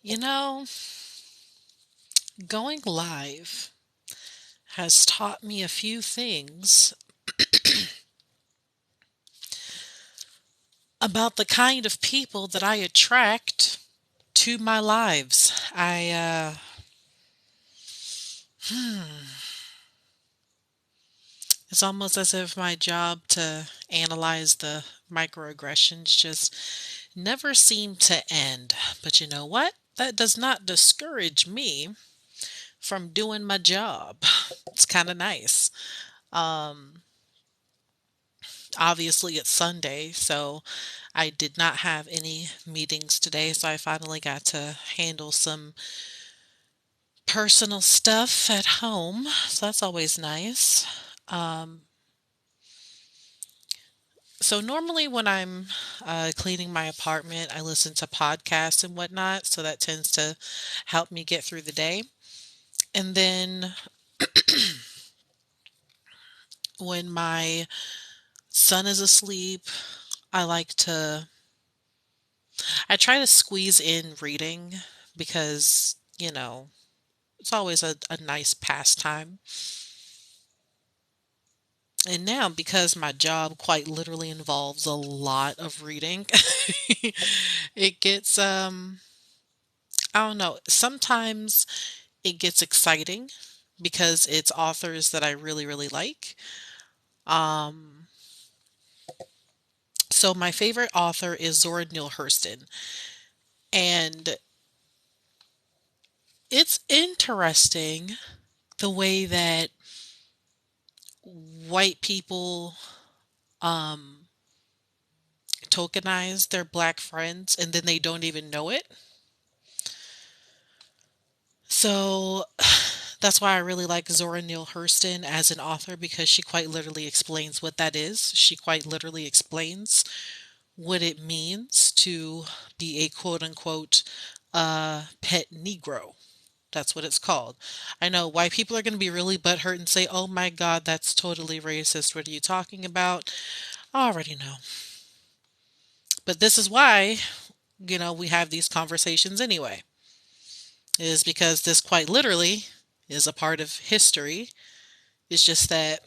You know, going live has taught me a few things about the kind of people that I attract to my lives. It's almost as if my job to analyze the microaggressions just never seem to end. But you know what? That does not discourage me from doing my job. It's kind of nice. Um, Obviously, it's Sunday, so I did not have any meetings today, so I finally got to handle some personal stuff at home. So that's always nice. Um, so normally when I'm cleaning my apartment, I listen to podcasts and whatnot, so that tends to help me get through the day. And then when my son is asleep, I like to I try to squeeze in reading because, it's always a nice pastime. And now, because my job quite literally involves a lot of reading, it gets, I don't know, sometimes it gets exciting because it's authors that I really, really like. Um, so my favorite author is Zora N Hurston, and it's interesting the way that white people um, tokenize their black friends and then they don't even know it. So that's why I really like Zora Neale Hurston as an author because she quite literally explains what that is. She quite literally explains what it means to be a quote unquote pet Negro. That's what it's called. I know white people are going to be really butthurt and say, oh my God, that's totally racist. What are you talking about? I already know. But this is why, we have these conversations anyway, is because this quite literally is a part of history. It's just that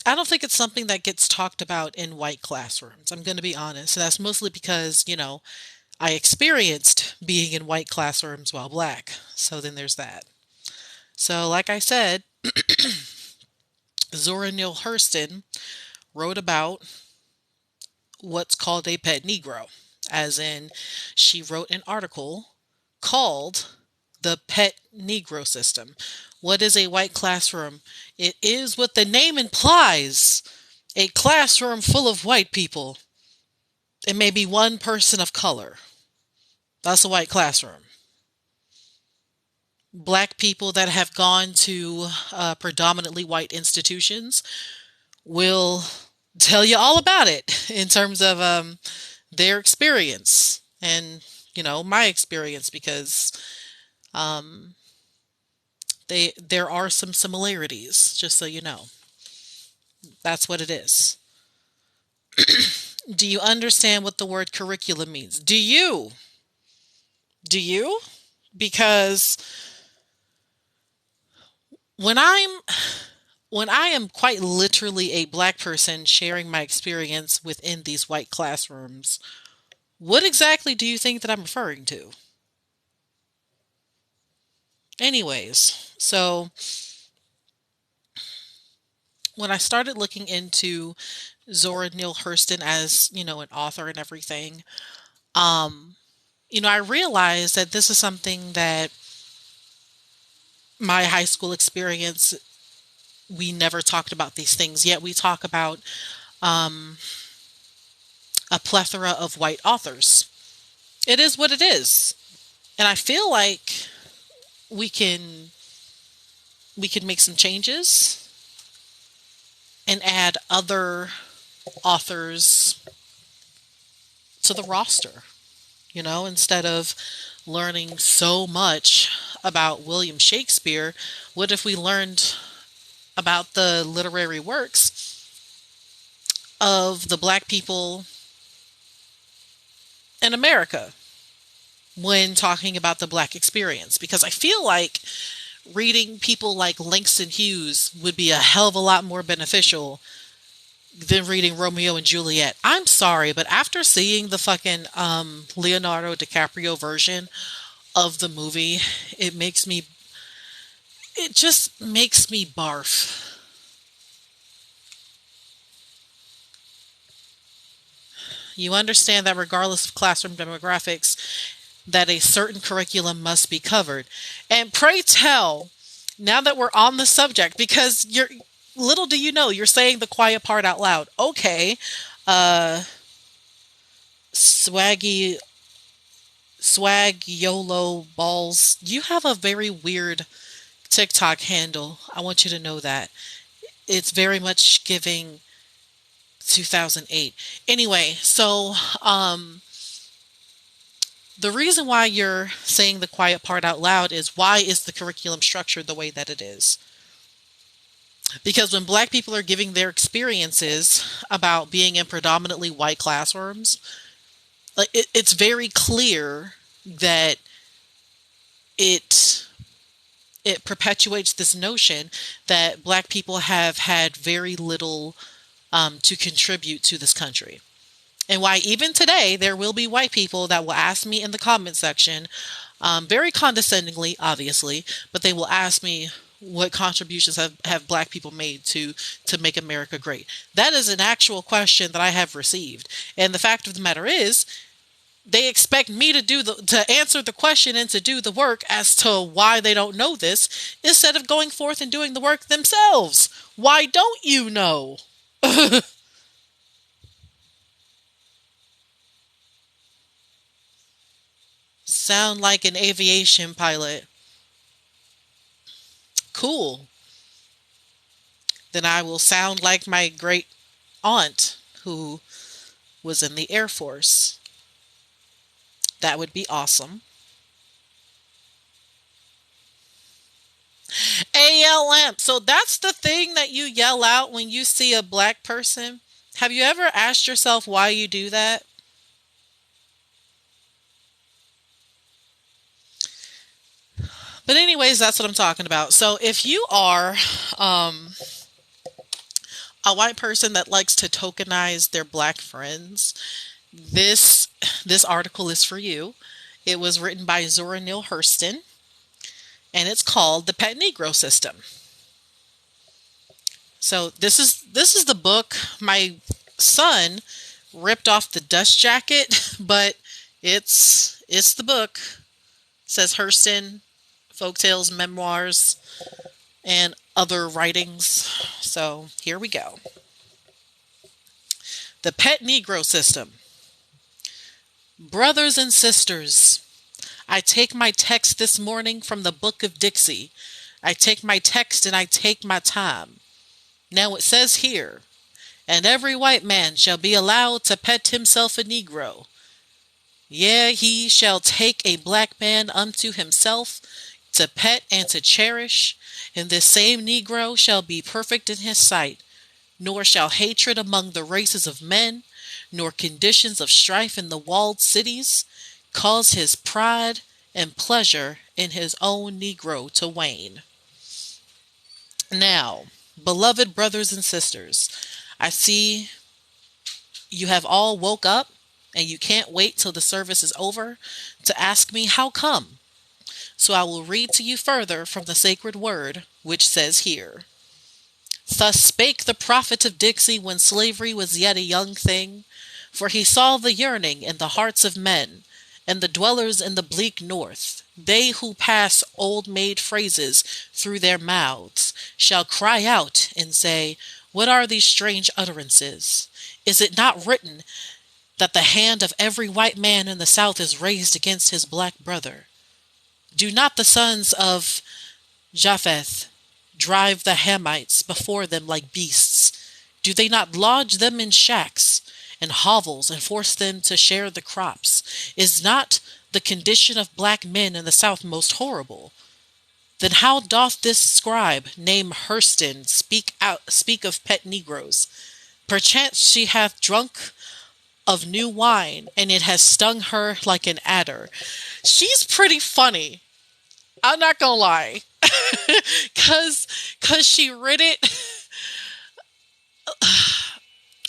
I don't think it's something that gets talked about in white classrooms. I'm going to be honest. And that's mostly because, I experienced being in white classrooms while black. So then there's that. So, like I said, Zora Neale Hurston wrote about what's called a pet Negro, as in, she wrote an article called The Pet Negro System. What is a white classroom? It is what the name implies, a classroom full of white people and maybe one person of color. That's a white classroom. Black people that have gone to predominantly white institutions will tell you all about it in terms of their experience and, my experience because um, there are some similarities, just so you know. That's what it is. Do you understand what the word curriculum means? Do you? Do you? Because when I'm when I am quite literally a black person sharing my experience within these white classrooms, what exactly do you think that I'm referring to? Anyways, so when I started looking into Zora Neale Hurston as, an author and everything, um, I realized that this is something that my high school experience, we never talked about these things, yet we talk about um, a plethora of white authors. It is what it is. And I feel like we can we can make some changes and add other authors to the roster, instead of learning so much about William Shakespeare, what if we learned about the literary works of the black people in America? when talking about the Black experience, because I feel like reading people like Langston Hughes would be a hell of a lot more beneficial than reading Romeo and Juliet. I'm sorry, but after seeing the fucking Leonardo DiCaprio version of the movie, it makes me it just makes me barf. You understand that regardless of classroom demographics, that a certain curriculum must be covered. And pray tell, now that we're on the subject, because you're little do you know, you're saying the quiet part out loud. Okay, uh, swaggy, swag, YOLO balls. You have a very weird TikTok handle. I want you to know that. It's very much giving 2008. Anyway, so the reason why you're saying the quiet part out loud is, why is the curriculum structured the way that it is? Because when Black people are giving their experiences about being in predominantly white classrooms, like it's very clear that it it perpetuates this notion that Black people have had very little to contribute to this country. And why even today there will be white people that will ask me in the comment section, very condescendingly, obviously, but they will ask me what contributions have Black people made to make America great. That is an actual question that I have received. And the fact of the matter is, they expect me to answer the question and to do the work as to why they don't know this, instead of going forth and doing the work themselves. Why don't you know? Sound like an aviation pilot. Cool. Then I will sound like my great aunt who was in the Air Force. That would be awesome. ALM. So that's the thing that you yell out when you see a Black person. Have you ever asked yourself why you do that? But anyways, that's what I'm talking about. So if you are um, a white person that likes to tokenize their Black friends, this this article is for you. It was written by Zora N Hurston, and it's called "The Pet Negro System." So this is the book. My son ripped off the dust jacket, but it's the book. It says Hurston, folktales, memoirs, and other writings. So here we go. The Pet Negro System. Brothers and sisters, I take my text this morning from the Book of Dixie. I take my text and I take my time. Now it says here, and every white man shall be allowed to pet himself a Negro. Yea, he shall take a Black man unto himself, to pet and to cherish, and this same Negro shall be perfect in his sight, nor shall hatred among the races of men, nor conditions of strife in the walled cities, cause his pride and pleasure in his own Negro to wane. Now, beloved brothers and sisters, I see you have all woke up and you can't wait till the service is over to ask me how come. So I will read to you further from the sacred word, which says here, Thus spake the prophet of Dixie when slavery was yet a young thing, for he saw the yearning in the hearts of men, and the dwellers in the bleak north, they who pass old-made phrases through their mouths, shall cry out and say, What are these strange utterances? Is it not written that the hand of every white man in the South is raised against his black brother? Do not the sons of Japheth drive the Hamites before them like beasts? Do they not lodge them in shacks and hovels and force them to share the crops? Is not the condition of black men in the South most horrible? Then how doth this scribe named Hurston speak of pet negroes? Perchance she hath drunk of new wine, and it has stung her like an adder. She's pretty funny. I'm not gonna lie. Cause she wrote it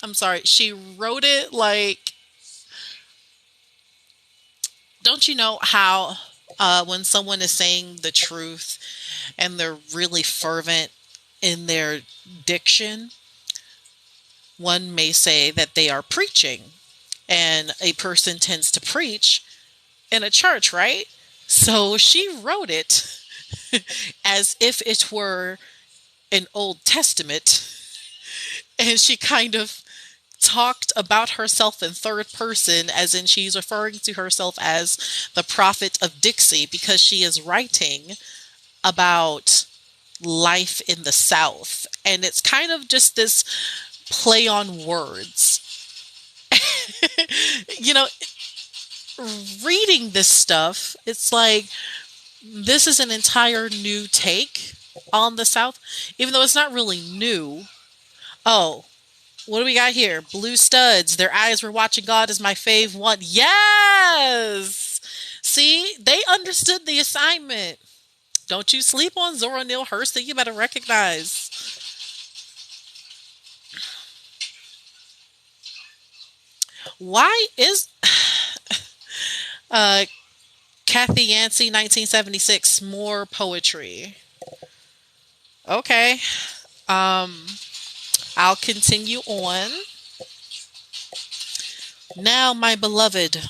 I'm sorry, she wrote it like, don't you know how when someone is saying the truth and they're really fervent in their diction, one may say that they are preaching, and a person tends to preach in a church, right? So she wrote it as if it were an Old Testament, and she kind of talked about herself in third person, as in she's referring to herself as the prophet of Dixie, because she is writing about life in the South. And it's kind of just this play on words. You know, reading this stuff, it's like this is an entire new take on the South, even though it's not really new. Oh, what do we got here? Blue studs. Their eyes were watching God is my fave one. Yes! See, they understood the assignment. Don't you sleep on Zora N. Hurston. You better recognize. Why is uh, Kathy Yancey 1976 more poetry? Okay. Um, I'll continue on. Now, my beloved,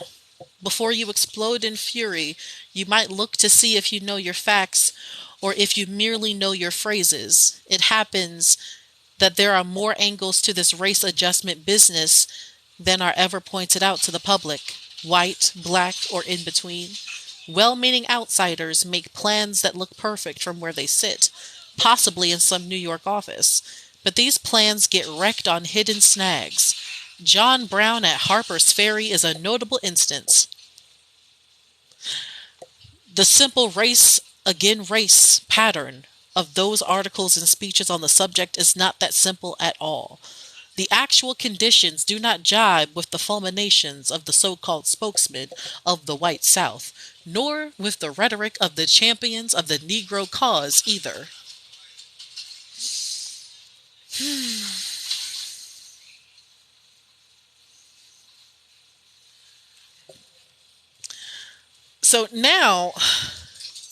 before you explode in fury, you might look to see if you know your facts or if you merely know your phrases. It happens that there are more angles to this race adjustment business than are ever pointed out to the public, white, black, or in between. Well meaning outsiders make plans that look perfect from where they sit, possibly in some New York office. But these plans get wrecked on hidden snags. John Brown at Harper's Ferry is a notable instance. The simple race again race pattern of those articles and speeches on the subject is not that simple at all. The actual conditions do not jibe with the fulminations of the so-called spokesmen of the white South, nor with the rhetoric of the champions of the Negro cause either. So now,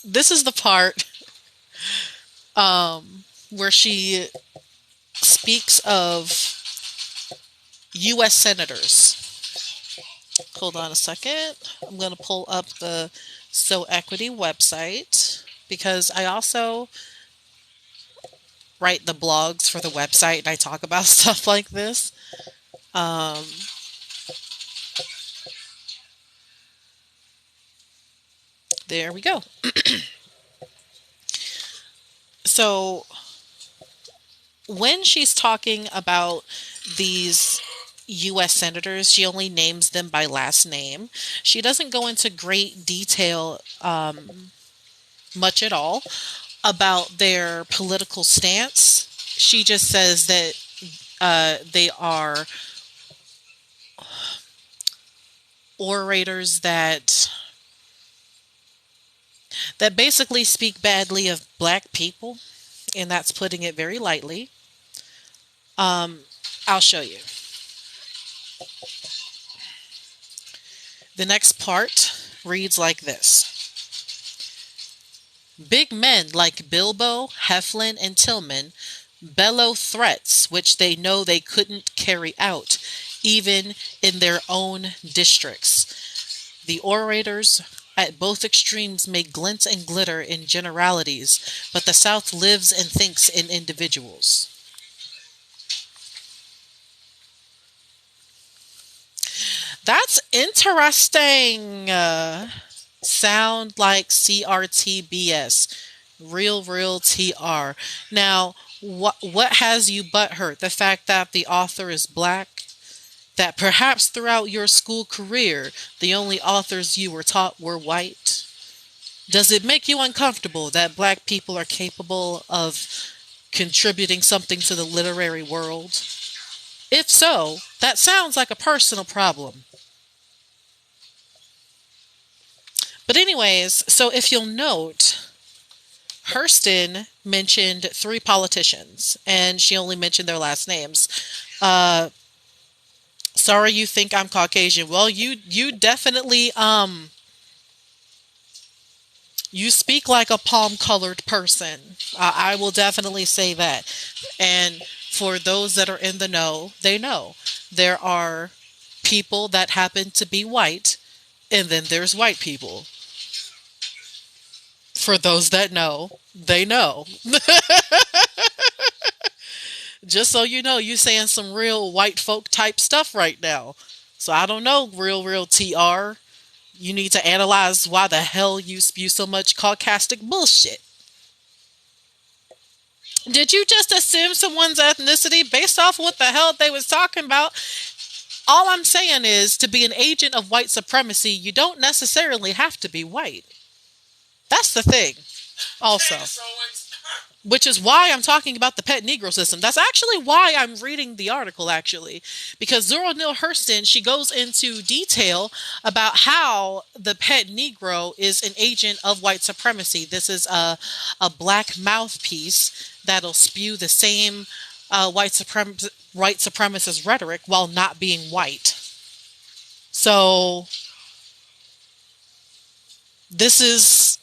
this is the part where she speaks of U.S. senators. Hold on a second. I'm going to pull up the So Equity website because I also write the blogs for the website and I talk about stuff like this. Um, there we go. So when she's talking about these U.S. senators, she only names them by last name. She doesn't go into great detail much at all about their political stance. She just says that they are orators that basically speak badly of black people, and that's putting it very lightly. I'll show you. The next part reads like this. Big men like Bilbo, Heflin, and Tillman bellow threats which they know they couldn't carry out, even in their own districts. The orators at both extremes may glint and glitter in generalities, but the South lives and thinks in individuals. That's interesting. Sound like CRTBS. Real TR. Now, what has you butthurt? The fact that the author is black? That perhaps throughout your school career, the only authors you were taught were white? Does it make you uncomfortable that black people are capable of contributing something to the literary world? If so, that sounds like a personal problem. But, anyways, so if you'll note, Hurston mentioned three politicians, and she only mentioned their last names. Uh, Sorry, you think I'm Caucasian. Well, you definitely you speak like a palm colored person. I will definitely say that. And for those that are in the know, they know there are people that happen to be white, and then there's white people. For those that know, they know. Just so you know, you saying some real white folk type stuff right now. So I don't know, real TR. You need to analyze why the hell you spew so much caucastic bullshit. Did you just assume someone's ethnicity based off what the hell they was talking about? All I'm saying is to be an agent of white supremacy, you don't necessarily have to be white. That's the thing. Also, which is why I'm talking about the pet Negro system. That's actually why I'm reading the article, actually, because Zora N Hurston, she goes into detail about how the pet Negro is an agent of white supremacy. This is a black mouthpiece that'll spew the same white supremacist rhetoric while not being white. So this is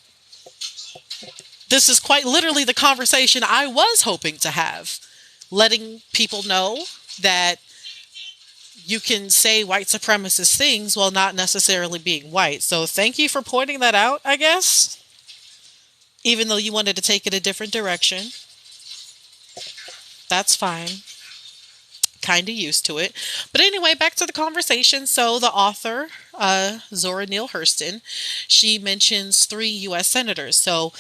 this is quite literally the conversation I was hoping to have, letting people know that you can say white supremacist things while not necessarily being white. So thank you for pointing that out, I guess, even though you wanted to take it a different direction. That's fine. Kind of used to it. But anyway, back to the conversation. So the author, Zora Neale Hurston, she mentions three U.S. senators. So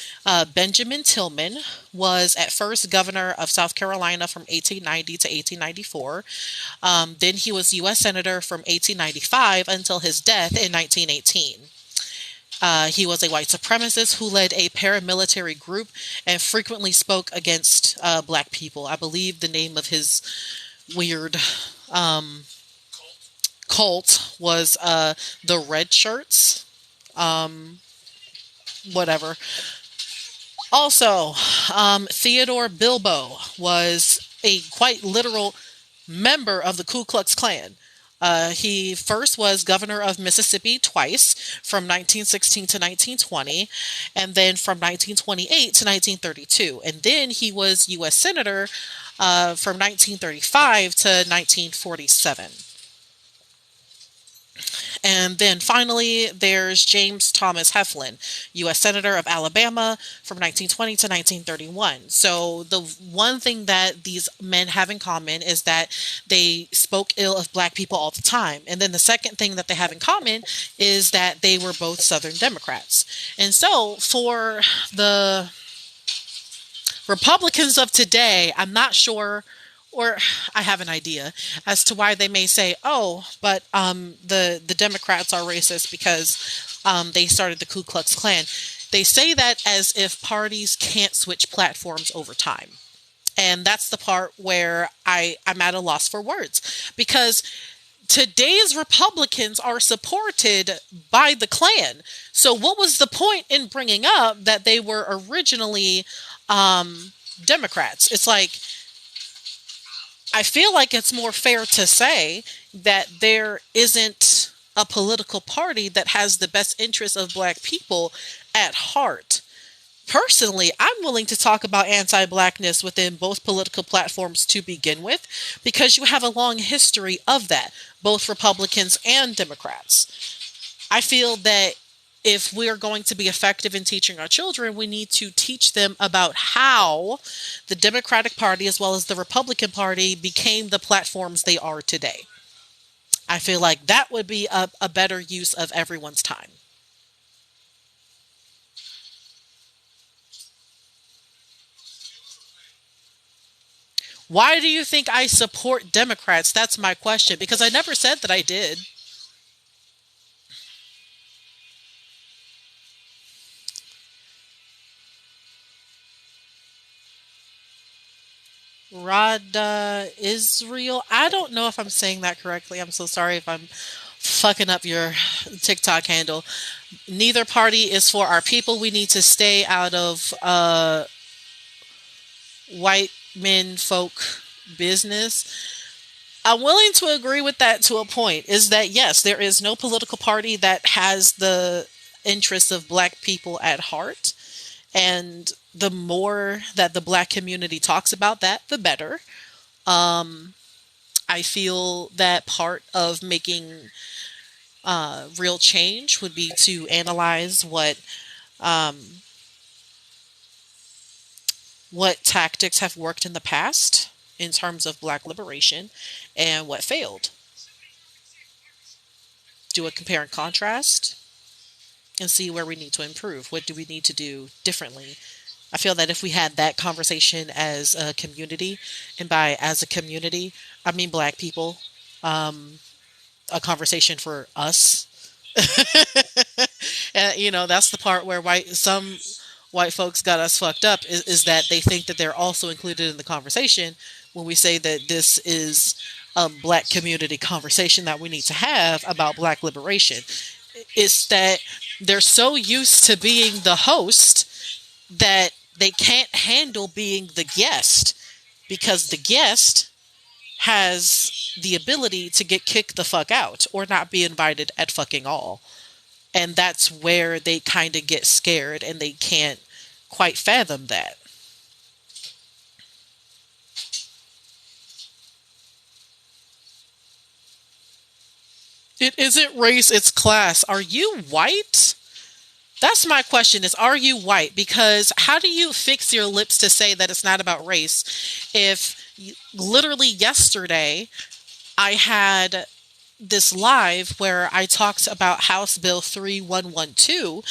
Benjamin Tillman was at first governor of South Carolina from 1890 to 1894. Then he was U.S. senator from 1895 until his death in 1918. He was a white supremacist who led a paramilitary group and frequently spoke against black people. I believe the name of his weird um, cult was the Red Shirts. Um, Whatever. Also, Theodore Bilbo was a quite literal member of the Ku Klux Klan. He first was governor of Mississippi twice, from 1916 to 1920, and then from 1928 to 1932. And then he was U.S. Senator from 1935 to 1947. And then finally, there's James Thomas Heflin, U.S. Senator of Alabama from 1920 to 1931. So the one thing that these men have in common is that they spoke ill of black people all the time. And then the second thing that they have in common is that they were both Southern Democrats. And so for the Republicans of today, I'm not sure, or I have an idea as to why they may say, "Oh, but the Democrats are racist because they started the Ku Klux Klan." They say that as if parties can't switch platforms over time, and that's the part where I'm at a loss for words, because today's Republicans are supported by the Klan. So what was the point in bringing up that they were originally Democrats? It's like, I feel like it's more fair to say that there isn't a political party that has the best interests of black people at heart. Personally, I'm willing to talk about anti-blackness within both political platforms to begin with, because you have a long history of that, both Republicans and Democrats. I feel that if we are going to be effective in teaching our children, we need to teach them about how the Democratic Party as well as the Republican Party became the platforms they are today. I feel like that would be a better use of everyone's time. Why do you think I support Democrats? That's my question, because I never said that I did. Rada Israel. I don't know if I'm saying that correctly. I'm so sorry if I'm fucking up your TikTok handle. Neither party is for our people. We need to stay out of white men folk business. I'm willing to agree with that to a point. Is that yes, there is no political party that has the interests of black people at heart. And the more that the black community talks about that, the better. Um, I feel that part of making real change would be to analyze um, what tactics have worked in the past in terms of black liberation and what failed. Do a compare and contrast and see where we need to improve. What do we need to do differently? I feel that if we had that conversation as a community, and by as a community, I mean black people, um, a conversation for us. And that's the part where some white folks got us fucked up is that they think that they're also included in the conversation when we say that this is a black community conversation that we need to have about black liberation. It's that they're so used to being the host that they can't handle being the guest because the guest has the ability to get kicked the fuck out or not be invited at fucking all. And that's where they kind of get scared and they can't quite fathom that. It isn't race, it's class. Are you white? That's my question is, are you white? Because how do you fix your lips to say that it's not about race if literally yesterday I had this live where I talked about House Bill 3112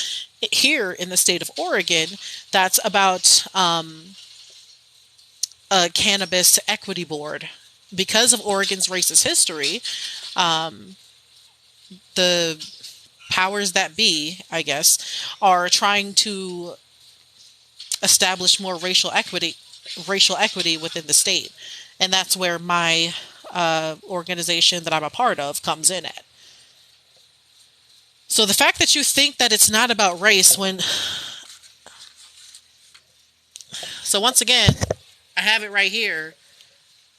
here in the state of Oregon that's about a cannabis equity board. Because of Oregon's racist history, um, the powers that be, I guess, are trying to establish more racial equity within the state. And that's where my organization that I'm a part of comes in at. So the fact that you think that it's not about race when so once again, I have it right here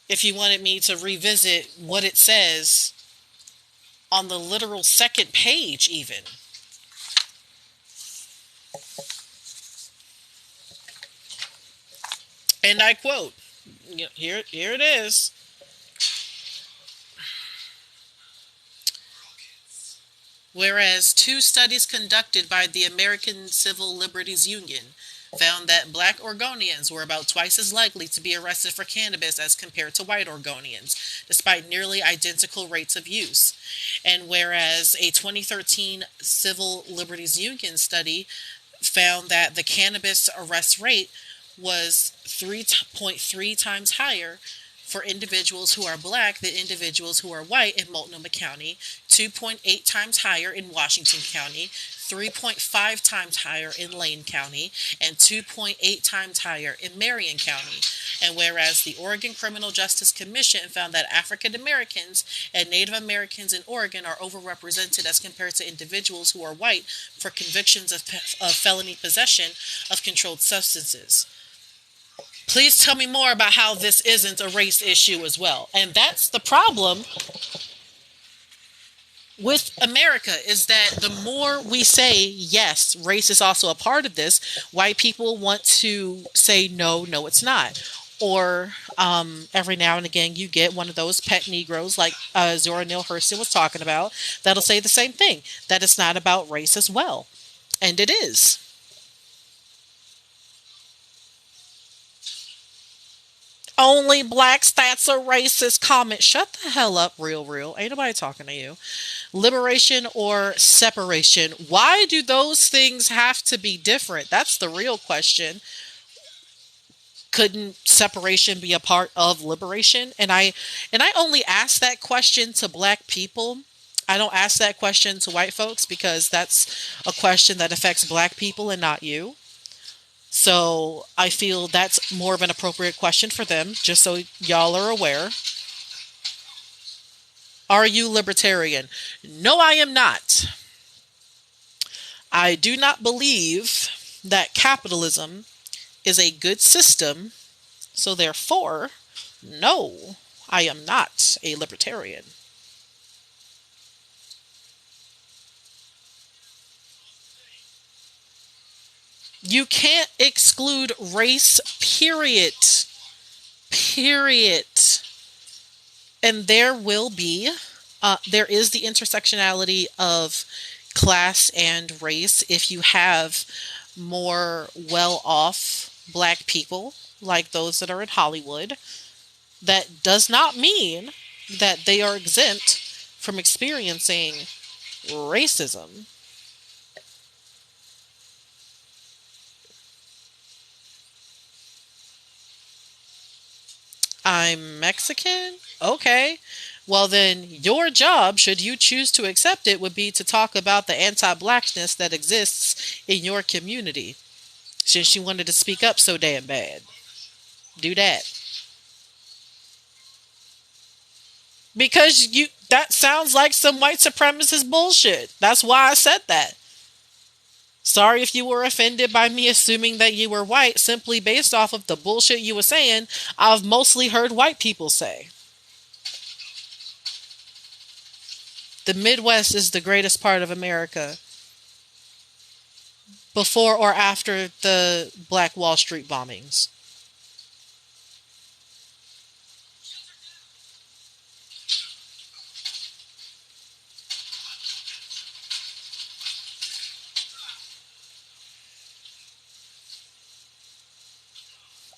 if you wanted me to revisit what it says on the literal second page even. And I quote, here it is. Whereas two studies conducted by the American Civil Liberties Union found that black Oregonians were about twice as likely to be arrested for cannabis as compared to white Oregonians, despite nearly identical rates of use. And whereas a 2013 Civil Liberties Union study found that the cannabis arrest rate was 3.3 times higher for individuals who are black than individuals who are white in Multnomah County, 2.8 times higher in Washington County, 3.5 times higher in Lane County, and 2.8 times higher in Marion County. And whereas the Oregon Criminal Justice Commission found that African Americans and Native Americans in Oregon are overrepresented as compared to individuals who are white for convictions of felony possession of controlled substances. Please tell me more about how this isn't a race issue as well. And that's the problem with America is that the more we say, yes, race is also a part of this, white people want to say, no, no, it's not. Or every now and again, you get one of those pet Negroes like Zora N Hurston was talking about that'll say the same thing, that it's not about race as well. And it is. Only blacks, that's a racist comment. Shut the hell up, real, real. Ain't nobody talking to you. Liberation or separation? Why do those things have to be different? That's the real question. Couldn't separation be a part of liberation? And I only ask that question to black people. I don't ask that question to white folks because that's a question that affects black people and not you. So I feel that's more of an appropriate question for them, just so y'all are aware. Are you libertarian? No, I am not. I do not believe that capitalism is a good system, so therefore, no, I am not a libertarian. You can't exclude race, period. Period. And there is the intersectionality of class and race if you have more well off black people like those that are in Hollywood. That does not mean that they are exempt from experiencing racism. I'm Mexican? Okay. Well, then your job, should you choose to accept it, would be to talk about the anti blackness that exists in your community. Since you wanted to speak up so damn bad, do that. Because that sounds like some white supremacist bullshit. That's why I said that. Sorry if you were offended by me assuming that you were white simply based off of the bullshit you were saying. I've mostly heard white people say. The Midwest is the greatest part of America before or after the Black Wall Street bombings.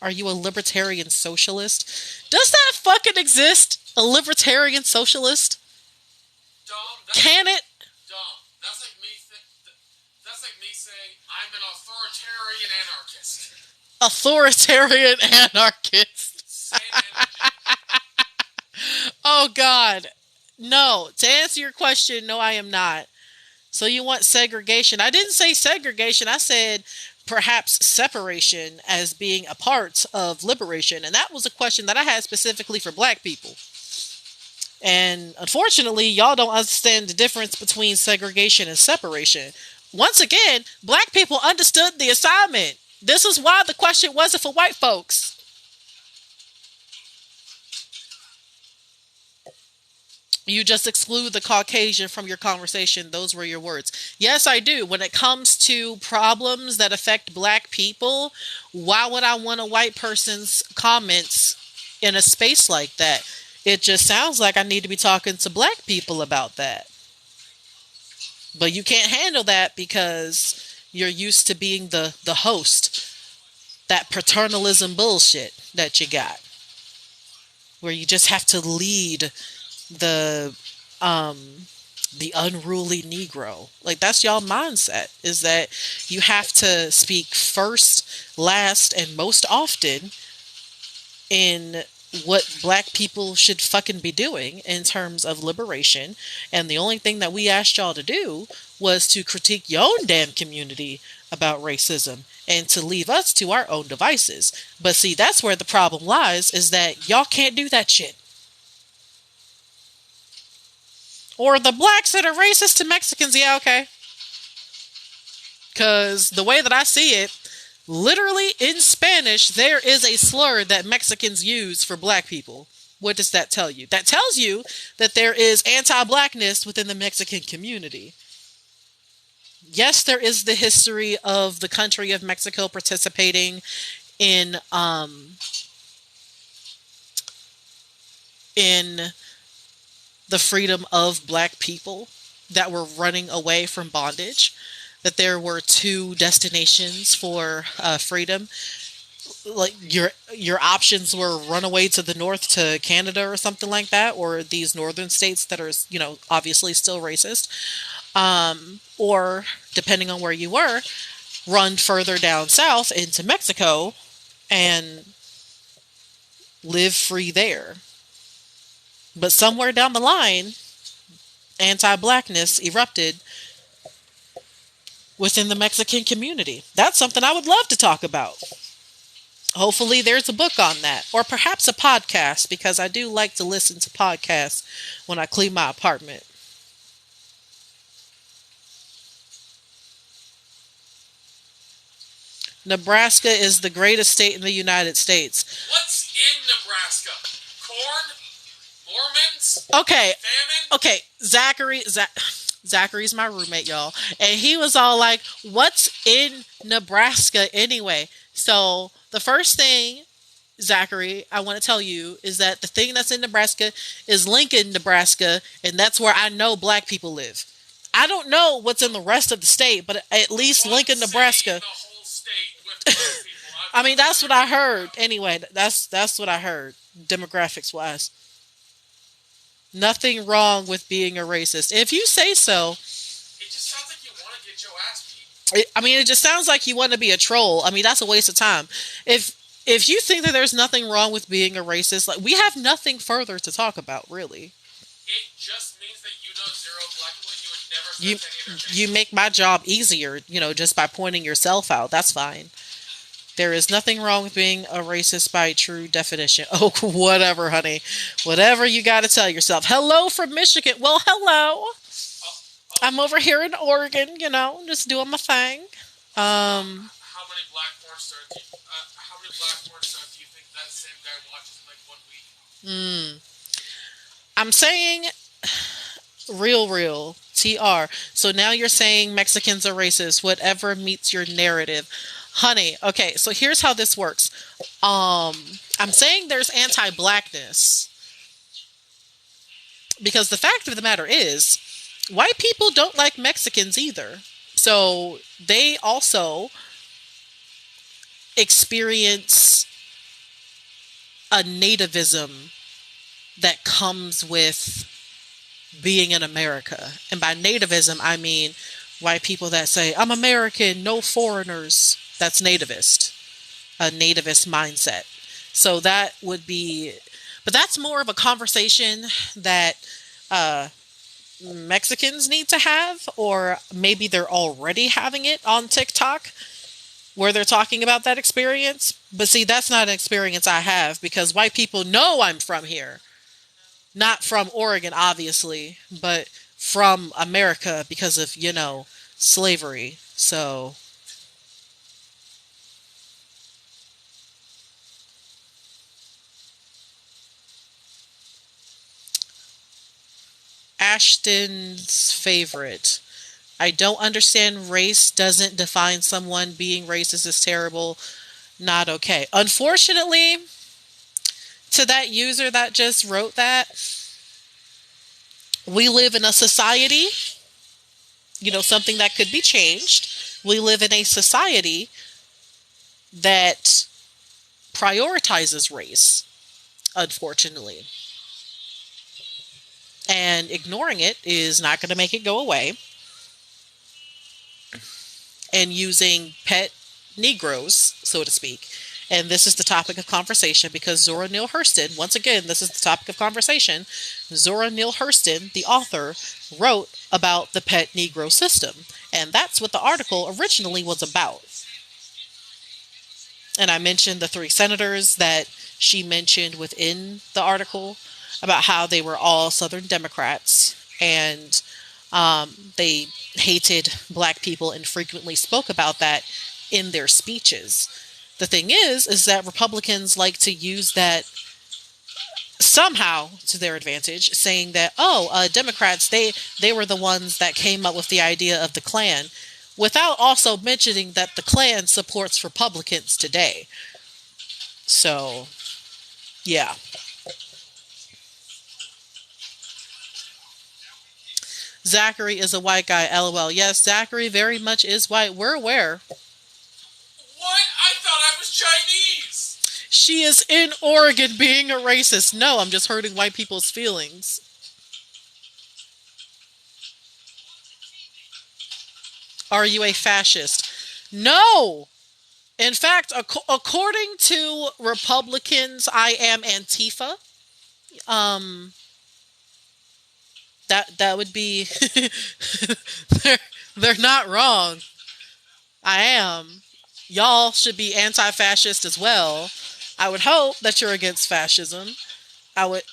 Are you a libertarian socialist? Does that fucking exist? A libertarian socialist? Can it? Dumb. That's like me saying I'm an authoritarian anarchist. Authoritarian anarchist. Same energy. Oh, God. No. To answer your question, no, I am not. So you want segregation? I didn't say segregation. I said perhaps separation as being a part of liberation. And that was a question that I had specifically for black people. And unfortunately, y'all don't understand the difference between segregation and separation. Once again, black people understood the assignment. This is why the question wasn't for white folks. You just exclude the Caucasian from your conversation. Those were your words. Yes, I do. When it comes to problems that affect black people, why would I want a white person's comments in a space like that? It just sounds like I need to be talking to black people about that. But you can't handle that because you're used to being the host. That paternalism bullshit that you got, where you just have to lead the the unruly Negro. Like that's y'all mindset is that you have to speak first, last, and most often in what black people should fucking be doing in terms of liberation. And the only thing that we asked y'all to do was to critique your own damn community about racism and to leave us to our own devices. But see, that's where the problem lies is that y'all can't do that shit. Or the blacks that are racist to Mexicans, yeah, okay. Because the way that I see it, literally in Spanish, there is a slur that Mexicans use for black people. What does that tell you? That tells you that there is anti-blackness within the Mexican community. Yes, there is the history of the country of Mexico participating in in the freedom of black people that were running away from bondage. That there were two destinations for freedom. Like your options were run away to the north to Canada or something like that, or these northern states that are obviously still racist, or depending on where you were, run further down south into Mexico and live free there. But somewhere down the line, anti-blackness erupted within the Mexican community. That's something I would love to talk about. Hopefully, there's a book on that, or perhaps a podcast, because I do like to listen to podcasts when I clean my apartment. Nebraska is the greatest state in the United States. What's in Nebraska? Corn? Mormons? Okay, Famine? okay, Zachary's my roommate, y'all, and he was all like, "What's in Nebraska anyway?" So the first thing, Zachary, I want to tell you is that the thing that's in Nebraska is Lincoln, Nebraska, and that's where I know black people live. I don't know what's in the rest of the state, but at least One Lincoln, city in Nebraska. the whole state with black people. I mean, that's what I heard. Anyway, that's what I heard, demographics wise. Nothing wrong with being a racist. If you say so, It just sounds like you want to get your ass beat. I mean, it just sounds like you want to be a troll. I mean, that's a waste of time. If you think that there's nothing wrong with being a racist, like we have nothing further to talk about, really. It just means that you know zero black people and you would never You touch any of their you faces. make my job easier, just by pointing yourself out. That's fine. There is nothing wrong with being a racist by true definition. Oh, whatever, honey. Whatever you got to tell yourself. Hello from Michigan. Well, hello. Oh, I'm over here in Oregon, just doing my thing. Um, how many black porn stars do you think that same guy watches in like 1 week? mm, I'm saying real, TR. So now you're saying Mexicans are racist, whatever meets your narrative. Honey, okay, so here's how this works. I'm saying there's anti-blackness because the fact of the matter is white people don't like Mexicans either. So they also experience a nativism that comes with being in America. And by nativism, I mean white people that say, I'm American, no foreigners. That's nativist, a nativist mindset. So that would be, but that's more of a conversation that uh, Mexicans need to have, or maybe they're already having it on TikTok where they're talking about that experience. But see, that's not an experience I have because white people know I'm from here. Not from Oregon, obviously, but from America because of, slavery. So, Ashton's favorite. I don't understand race doesn't define someone. Being racist is terrible. Not okay. Unfortunately, to that user that just wrote that, we live in a society, something that could be changed. We live in a society that prioritizes race, unfortunately. And ignoring it is not going to make it go away. And using pet Negroes, so to speak. And this is the topic of conversation because Zora Neale Hurston, once again, this is the topic of conversation. Zora Neale Hurston, the author, wrote about the pet Negro system. And that's what the article originally was about. And I mentioned the three senators that she mentioned within the article about how they were all Southern Democrats and they hated black people and frequently spoke about that in their speeches. The thing is that Republicans like to use that somehow to their advantage, saying that, Democrats, they were the ones that came up with the idea of the Klan, without also mentioning that the Klan supports Republicans today. So, yeah. Zachary is a white guy, lol. Yes, Zachary very much is white. We're aware. What? I thought I was Chinese! She is in Oregon being a racist. No, I'm just hurting white people's feelings. Are you a fascist? No! In fact, according to Republicans, I am Antifa. Um, that would be they're, they're not wrong. I am. Y'all should be anti-fascist as well. I would hope that you're against fascism. I would.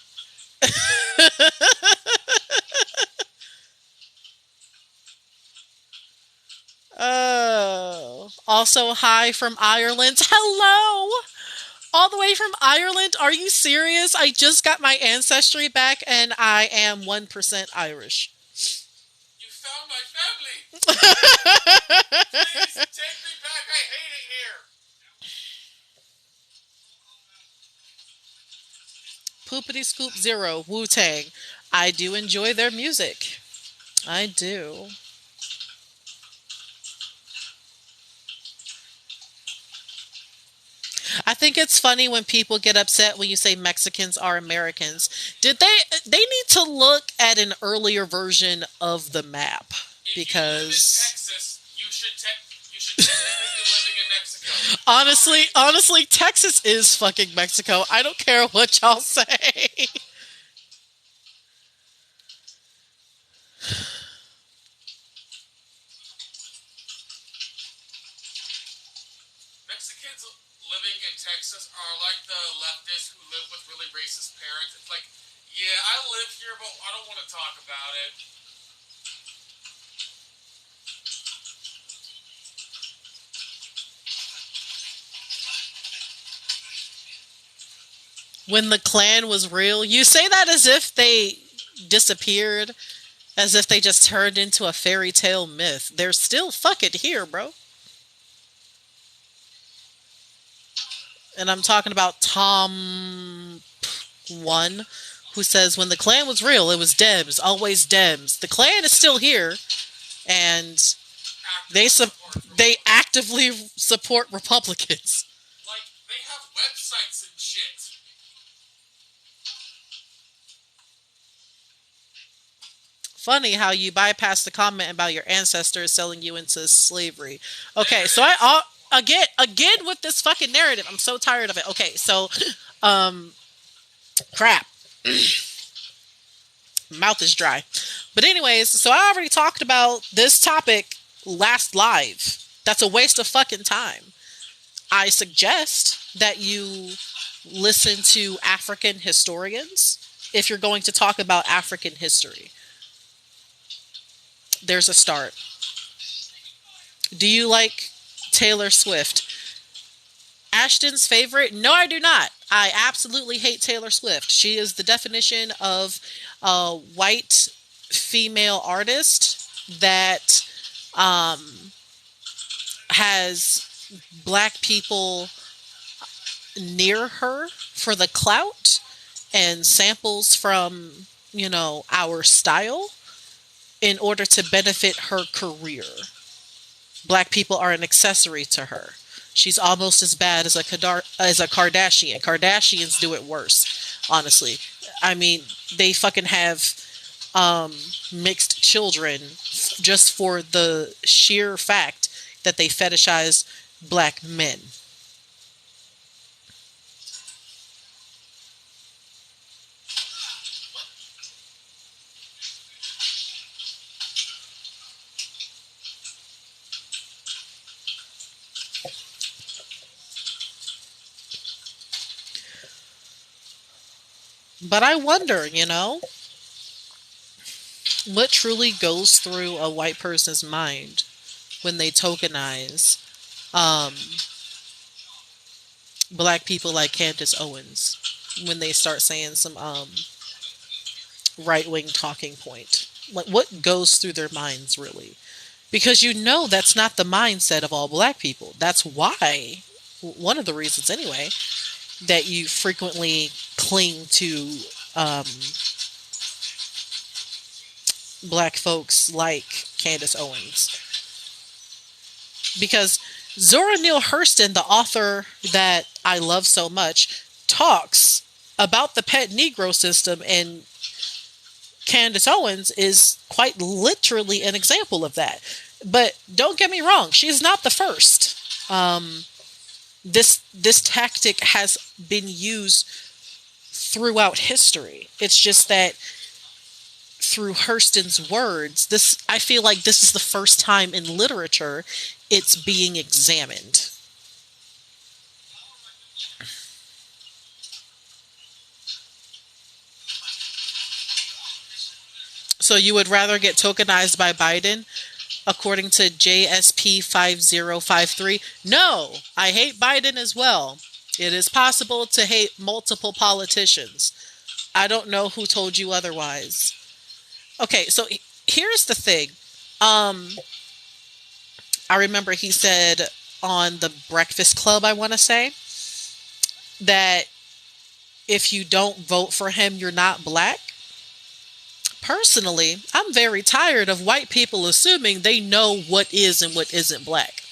Oh. Also, hi from Ireland. Hello! All the way from Ireland? Are you serious? I just got my ancestry back and I am 1% Irish. You found my family. Please take me back. I hate it here. Poopity Scoop Zero, Wu Tang. I do enjoy their music. I do. I think it's funny when people get upset when you say Mexicans are Americans. Did they need to look at an earlier version of the map If you live in because Texas, you should technically be living in Mexico. honestly Texas is fucking Mexico. I don't care what y'all say. Mexicans living in Texas are like the leftists who live with really racist parents. It's like, yeah, I live here, but I don't want to talk about it. When the Klan was real, you say that as if they disappeared, as if they just turned into a fairy tale myth. They're still fucking here, bro. And I'm talking about Tom One, who says when the Klan was real, it was Dems, always Dems. The Klan is still here, and they Actively su- support they Republicans. actively support Republicans. Like, they have websites and shit. Funny how you bypass the comment about your ancestors selling you into slavery. There Okay, it so I is. again with this fucking narrative. I'm so tired of it. Okay, so um crap. Mouth is dry. But anyways, so I already talked about this topic last live. That's a waste of fucking time. I suggest that you listen to African historians if you're going to talk about African history. There's a start. Do you like Taylor Swift? Ashton's favorite? No, I do not. I absolutely hate Taylor Swift. She is the definition of a white female artist that um, has black people near her for the clout and samples from, our style in order to benefit her career. Black people are an accessory to her. She's almost as bad as as a Kardashian. Kardashians do it worse, honestly. I mean, they fucking have um, mixed children just for the sheer fact that they fetishize black men. But I wonder, what truly goes through a white person's mind when they tokenize um, black people like Candace Owens, when they start saying some right wing talking point. Like, what goes through their minds, really? Because that's not the mindset of all black people. That's why, one of the reasons anyway, that you frequently cling to um, black folks like Candace Owens. Because Zora Neale Hurston, the author that I love so much, talks about the pet Negro system, and Candace Owens is quite literally an example of that. But don't get me wrong, she's not the first. Um, this tactic has been used throughout history. It's just that through Hurston's words, this I feel like this is the first time in literature it's being examined. So you would rather get tokenized by Biden, according to JSP 5053? No, I hate Biden as well. It is possible to hate multiple politicians. I don't know who told you otherwise. Okay, so here's the thing. Um, I remember he said on the Breakfast Club, I want to say, that if you don't vote for him, you're not black. Personally, I'm very tired of white people assuming they know what is and what isn't black.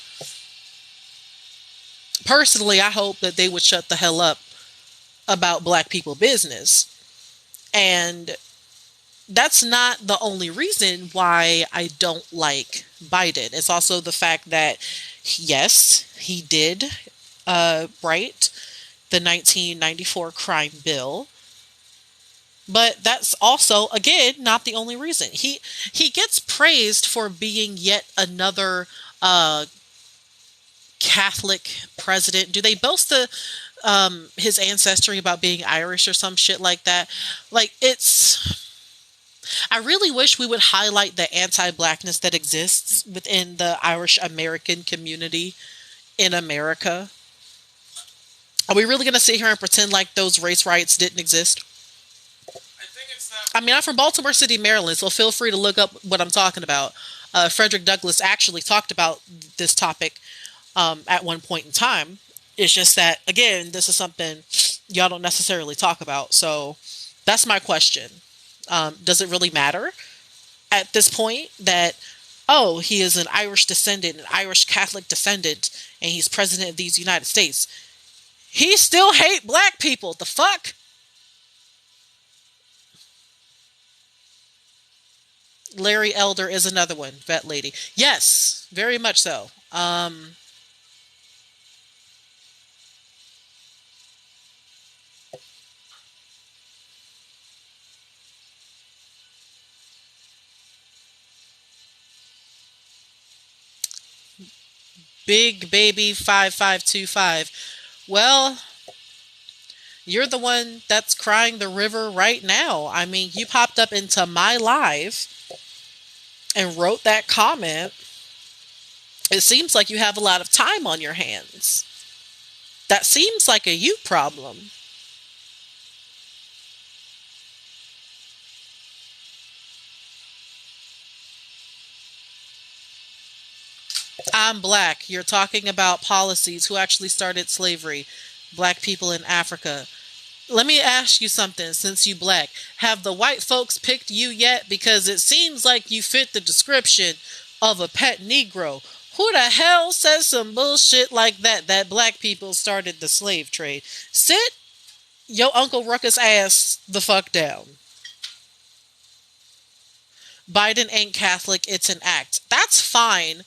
Personally, I hope that they would shut the hell up about black people business. And that's not the only reason why I don't like Biden. It's also the fact that, yes, he did write the 1994 crime bill. But that's also, again, not the only reason. He gets praised for being yet another Catholic president. Do they boast his ancestry about being Irish or some shit like that? Like, it's, I really wish we would highlight the anti-blackness that exists within the Irish American community in America. Are we really going to sit here and pretend like those race riots didn't exist? I think it's that. I mean, I'm from Baltimore City, Maryland, so feel free to look up what I'm talking about. Frederick Douglass actually talked about this topic at one point in time. It's just that, again, this is something y'all don't necessarily talk about. So that's my question. Does it really matter at this point that, oh, he is an Irish descendant, an Irish Catholic descendant, and he's president of these United States? He still hate black people. The fuck? Larry Elder is another one, vet lady. Yes, very much so. Big baby 5525. Well, you're the one that's crying the river right now. I mean, you popped up into my live and wrote that comment. It seems like you have a lot of time on your hands. That seems like a you problem. I'm black. You're talking about policies. Who actually started slavery? Black people in Africa. Let me ask you something since you black. Have the white folks picked you yet? Because it seems like you fit the description of a pet Negro. Who the hell says some bullshit like that black people started the slave trade? Sit your Uncle Ruckus ass the fuck down. Biden ain't Catholic, it's an act. That's fine.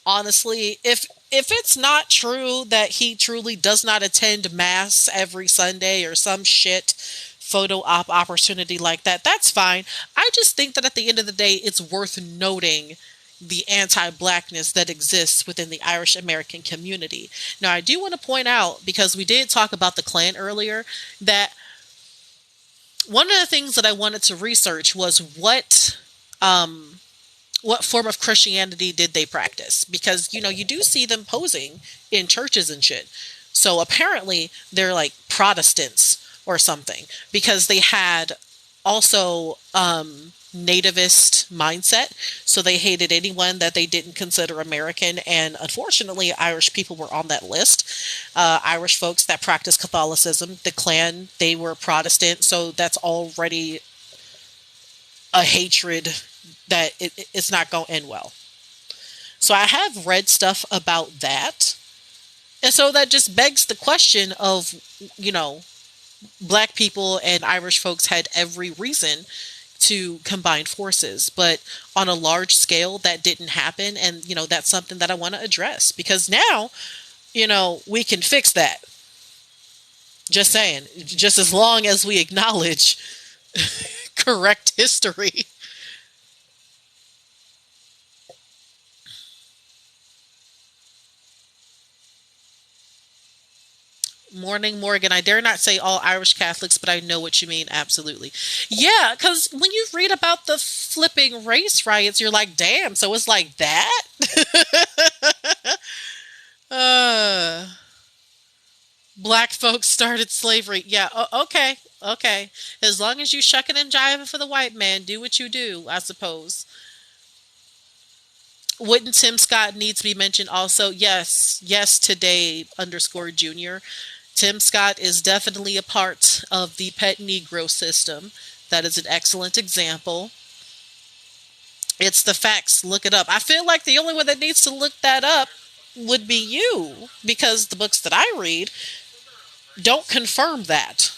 Honestly, if it's not true that he truly does not attend mass every Sunday or some shit photo op opportunity like that, that's fine. I just think that at the end of the day, it's worth noting the anti-blackness that exists within the Irish American community. Now, I do want to point out, because we did talk about the Klan earlier, that one of the things that I wanted to research was what form of Christianity did they practice? Because, you do see them posing in churches and shit. So apparently they're like Protestants or something, because they had also nativist mindset. So they hated anyone that they didn't consider American. And unfortunately, Irish people were on that list. Irish folks that practiced Catholicism, the Klan, they were Protestant. So that's already a hatred that it's not going to end well. So I have read stuff about that. And so that just begs the question of, black people and Irish folks had every reason to combine forces. But on a large scale, that didn't happen. And, that's something that I want to address, because now, we can fix that. Just saying, just as long as we acknowledge correct history. Morning Morgan. I dare not say all Irish Catholics, but I know what you mean. Absolutely. Yeah, because when you read about the flipping race riots, you're like, damn, so it's like that? uh, Black folks started slavery. Yeah, okay. Okay. As long as you shucking and jiving for the white man, do what you do, I suppose. Wouldn't Tim Scott need to be mentioned also? Yes. Yes, today underscore junior. Tim Scott is definitely a part of the pet Negro system. That is an excellent example. It's the facts. Look it up. I feel like the only one that needs to look that up would be you because the books that I read don't confirm that.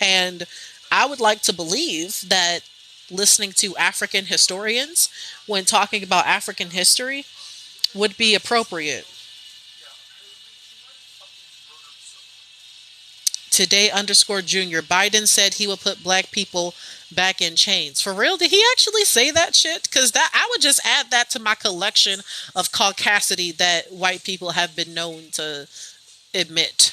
And I would like to believe that listening to African historians when talking about African history would be appropriate. Today underscore junior. Biden said he will put black people back in chains. For real? Did he actually say that shit? Because that I would just add that to my collection of caucasity that white people have been known to admit.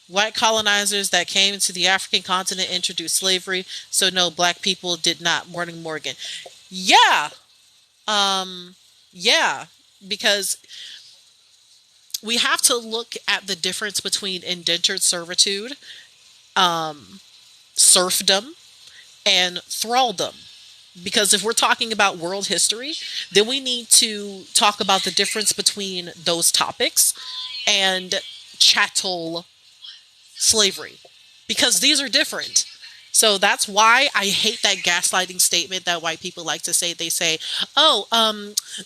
White colonizers that came into the African continent introduced slavery, so no, black people did not. Morning Morgan. Yeah. Um yeah, because we have to look at the difference between indentured servitude, um, serfdom, and thraldom. Because if we're talking about world history, then we need to talk about the difference between those topics and chattel slavery, because these are different. So that's why I hate that gaslighting statement that white people like to say. They say, "Oh,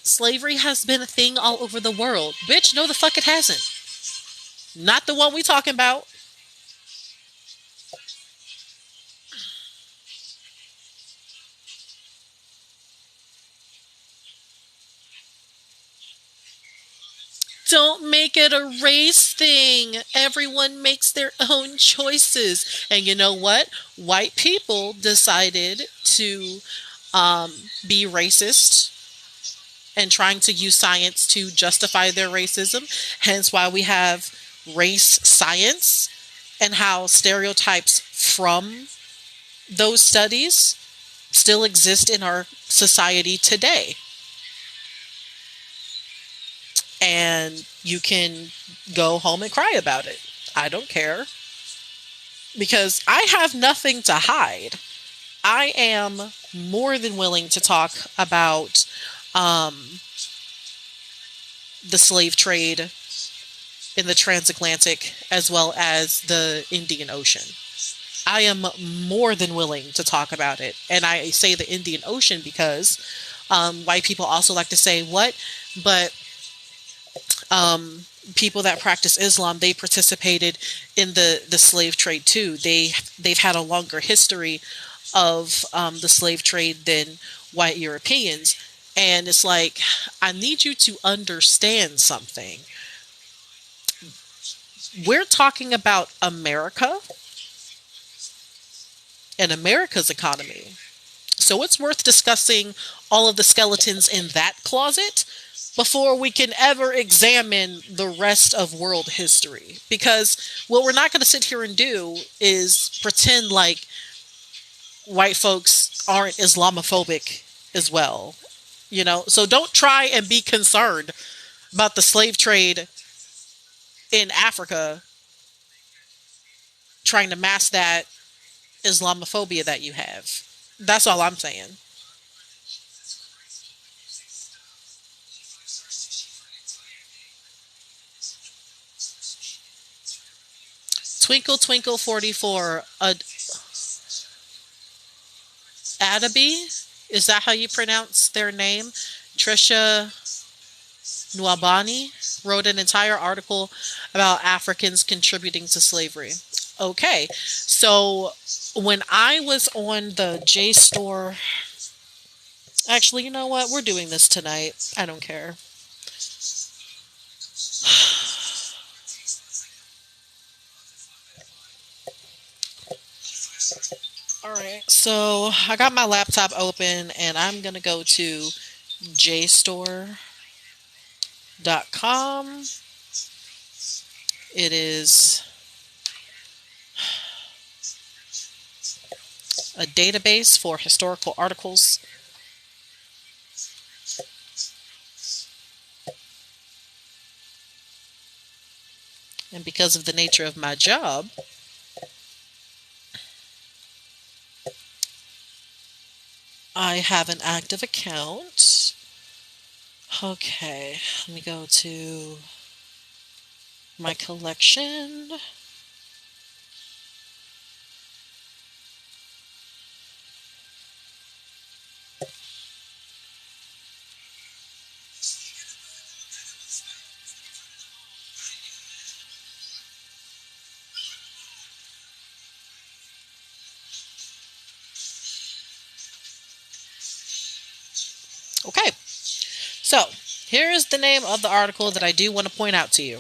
slavery has been a thing all over the world." Bitch, no, the fuck it hasn't. Not the one we talking about. Don't make it a race thing. Everyone makes their own choices. And you know what? White people decided to be racist and trying to use science to justify their racism. Hence why we have race science and how stereotypes from those studies still exist in our society today. And you can go home and cry about it. I don't care because I have nothing to hide. I am more than willing to talk about um, the slave trade in the transatlantic as well as the Indian Ocean. I am more than willing to talk about it. And I say the Indian Ocean because white people also like to say, what? But um, people that practice Islam, they participated in the slave trade too. They've had a longer history of the slave trade than white Europeans. And it's like, I need you to understand something. We're talking about America and America's economy. So it's worth discussing all of the skeletons in that closet before we can ever examine the rest of world history. Because what we're not going to sit here and do is pretend like white folks aren't Islamophobic as well. So don't try and be concerned about the slave trade in Africa trying to mask that Islamophobia that you have. That's all I'm saying. Twinkle Twinkle 44, Adaby, is that how you pronounce their name? Trisha Nwabani wrote an entire article about Africans contributing to slavery. Okay, so when I was on the JSTOR, actually, you know what? We're doing this tonight. I don't care. All right, so I got my laptop open and I'm going to go to JSTOR.com. It is a database for historical articles. And because of the nature of my job, I have an active account. Okay, let me go to my collection. Okay, so here is the name of the article that I do want to point out to you.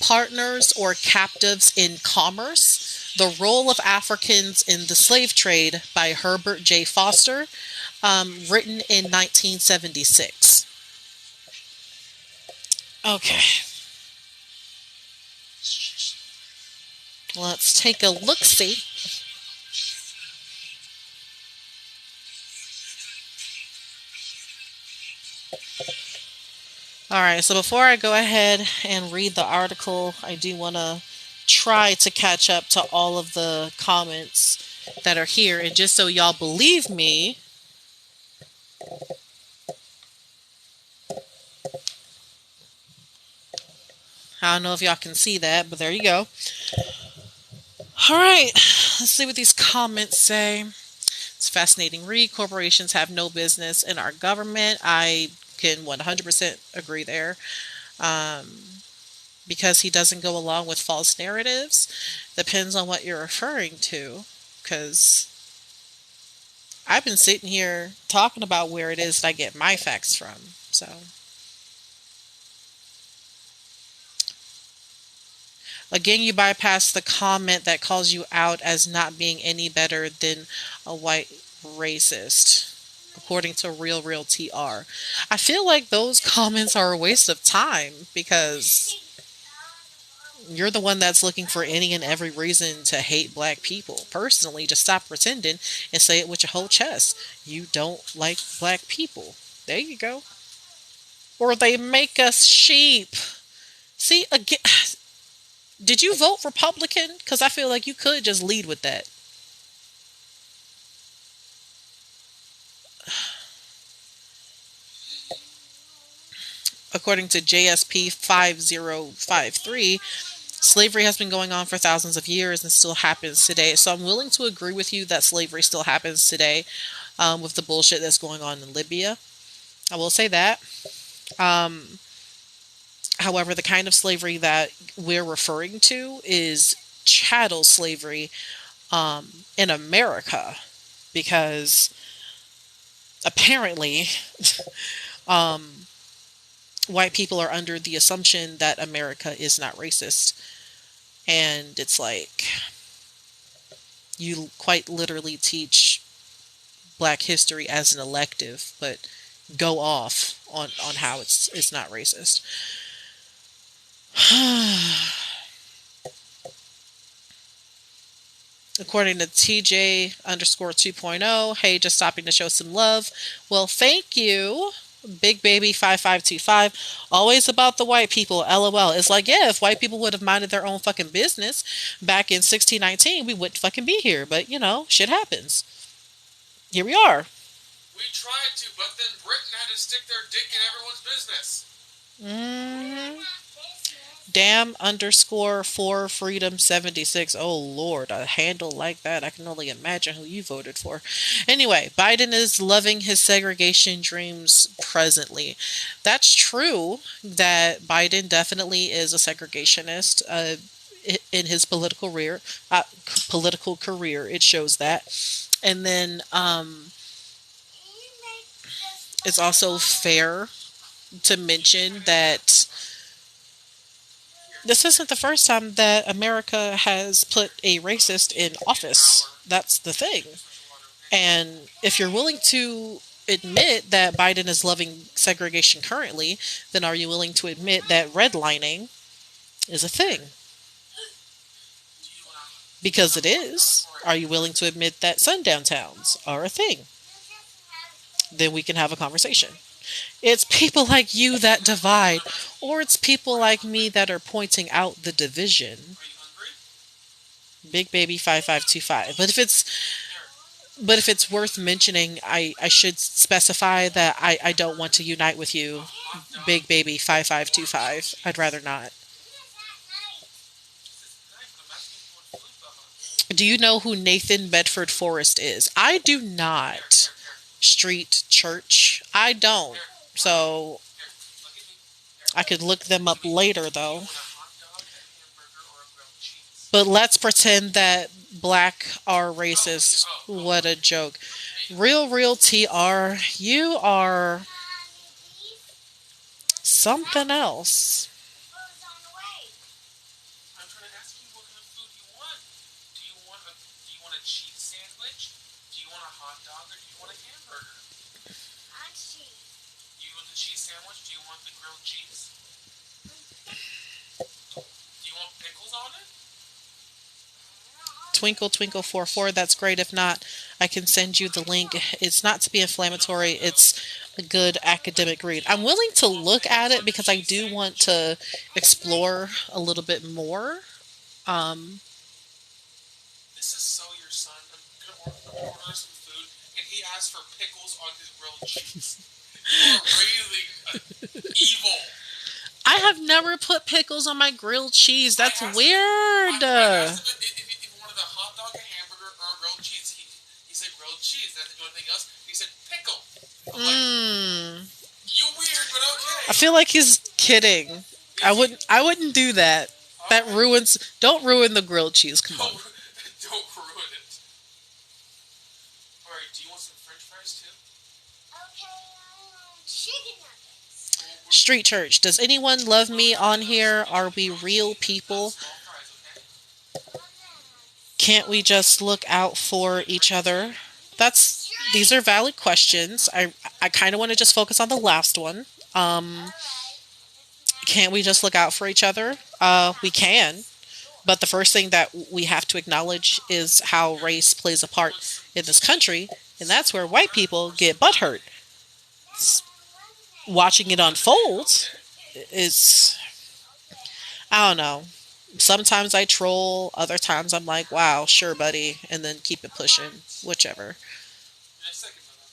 Partners or Captives in Commerce: The Role of Africans in the Slave Trade by Herbert J. Foster, written in 1976. Okay, let's take a look see. All right, so before I go ahead and read the article, I do want to try to catch up to all of the comments that are here. And just so y'all believe me, I don't know if y'all can see that, but there you go. All right, let's see what these comments say. It's a fascinating read. Corporations have no business in our government. I can 100% agree there. Um, because he doesn't go along with false narratives. Depends on what you're referring to. Because I've been sitting here talking about where it is that I get my facts from. So, again, you bypass the comment that calls you out as not being any better than a white racist, according to Real TR. I feel like those comments are a waste of time because you're the one that's looking for any and every reason to hate black people. Personally, just stop pretending and say it with your whole chest. You don't like black people. There you go. Or they make us sheep. See, again, did you vote Republican? Because I feel like you could just lead with that. According to JSP 5053, slavery has been going on for thousands of years and still happens today. So I'm willing to agree with you that slavery still happens today, with the bullshit that's going on in Libya. I will say that. Um, However, the kind of slavery that we're referring to is chattel slavery, in America, because apparently, um, white people are under the assumption that America is not racist. And it's like you quite literally teach black history as an elective, but go off on how it's not racist. According to TJ underscore 2.0, hey, just stopping to show some love. Well, thank you, Big Baby 5525. Always about the white people, LOL. It's like, yeah, if white people would have minded their own fucking business back in 1619, we wouldn't fucking be here. But, shit happens. Here we are. We tried to, but then Britain had to stick their dick in everyone's business. Mm-hmm. Damn underscore for freedom 76. Oh Lord, a handle like that. I can only imagine who you voted for. Anyway, Biden is loving his segregation dreams presently. That's true that Biden definitely is a segregationist. In his political career, it shows that. And then it's also fair to mention that this isn't the first time that America has put a racist in office. That's the thing. And if you're willing to admit that Biden is loving segregation currently, then are you willing to admit that redlining is a thing? Because it is. Are you willing to admit that sundown towns are a thing? Then we can have a conversation. It's people like you that divide, or it's people like me that are pointing out the division. Are you hungry? Big baby 5525. Here, But if it's worth mentioning, I should specify that I don't want to unite with a you, hot dog big baby or grilled 5525. I'd cheese. rather not. This is nice, but I'm asking for food, Bubba. Do you know who Nathan Bedford Forrest is? I do Here, not. here, here, Street Church. I don't. here. Look at So here. Look at me. Here, I could look them look up at me. later Do you though. want a hot dog, a hamburger, or a grilled cheese? But let's pretend that black are racist. Oh. What a joke. Hey, Real TR, you are something else. I'm trying to ask you what kind of food you want. Do you want a cheese sandwich? Do you want a hot dog or do you want a hamburger? Do you want the cheese sandwich? Do you want the grilled cheese? Do you want pickles on it? Twinkle Twinkle 44, that's great. If not, I can send you the link. It's not to be You don't inflammatory, have to. it's a good academic read. I'm willing to You want look at pickles it on the because I cheese do want sandwich? to explore a little bit more. Um, This is so your son. I'm gonna order some food, and he asked for pickles on his grilled cheese. You are raising evil. I have never put pickles on my grilled cheese. I That's asked him. weird. I asked him if he wanted a hot dog, a hamburger, or a grilled cheese. He said grilled cheese. That's the only thing else. He said pickle. I'm like, Mm. you weird, but okay. I feel like he's kidding. Is he? I wouldn't do that. All That right. ruins don't ruin the grilled cheese. Come Don't on. don't ruin it. All right. Do you want some French fries too? Well, Street Church. Does anyone love no, me no, no, on no. here? You Are want we grilled real cheese, people? small fries, okay? Can't we just look out for Wait, each bring it to you. other? That's these are valid questions. I kind of want to just focus on the last one. Um, can't we just look out for each other? We can. But the first thing that we have to acknowledge is how Here, race plays a part listen. in this country, and that's where All white right, people Hurston. get butthurt. Watching it We'll get to you, unfold okay? is, I don't know. Sometimes I troll, other times I'm like, wow, sure, buddy, and then keep it pushing, whichever. In a second, Bubba.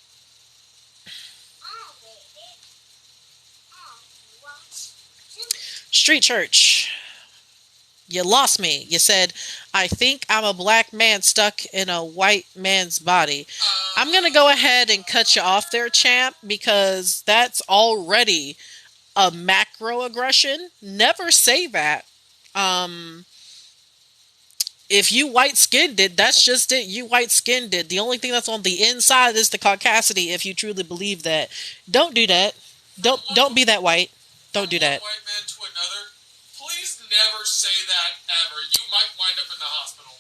Street Church, you lost me. You said, I think I'm a black man stuck in a white man's body. I'm going to go ahead and cut you off there, champ, because that's already a macro aggression. Never say that. Um, if you white skinned it, that's just it. You white skinned it. The only thing that's on the inside is the caucasity. If you truly believe that, don't do that. From Don't be that white. Don't from do one that. white man to another, please never say that ever. You might wind up in the hospital.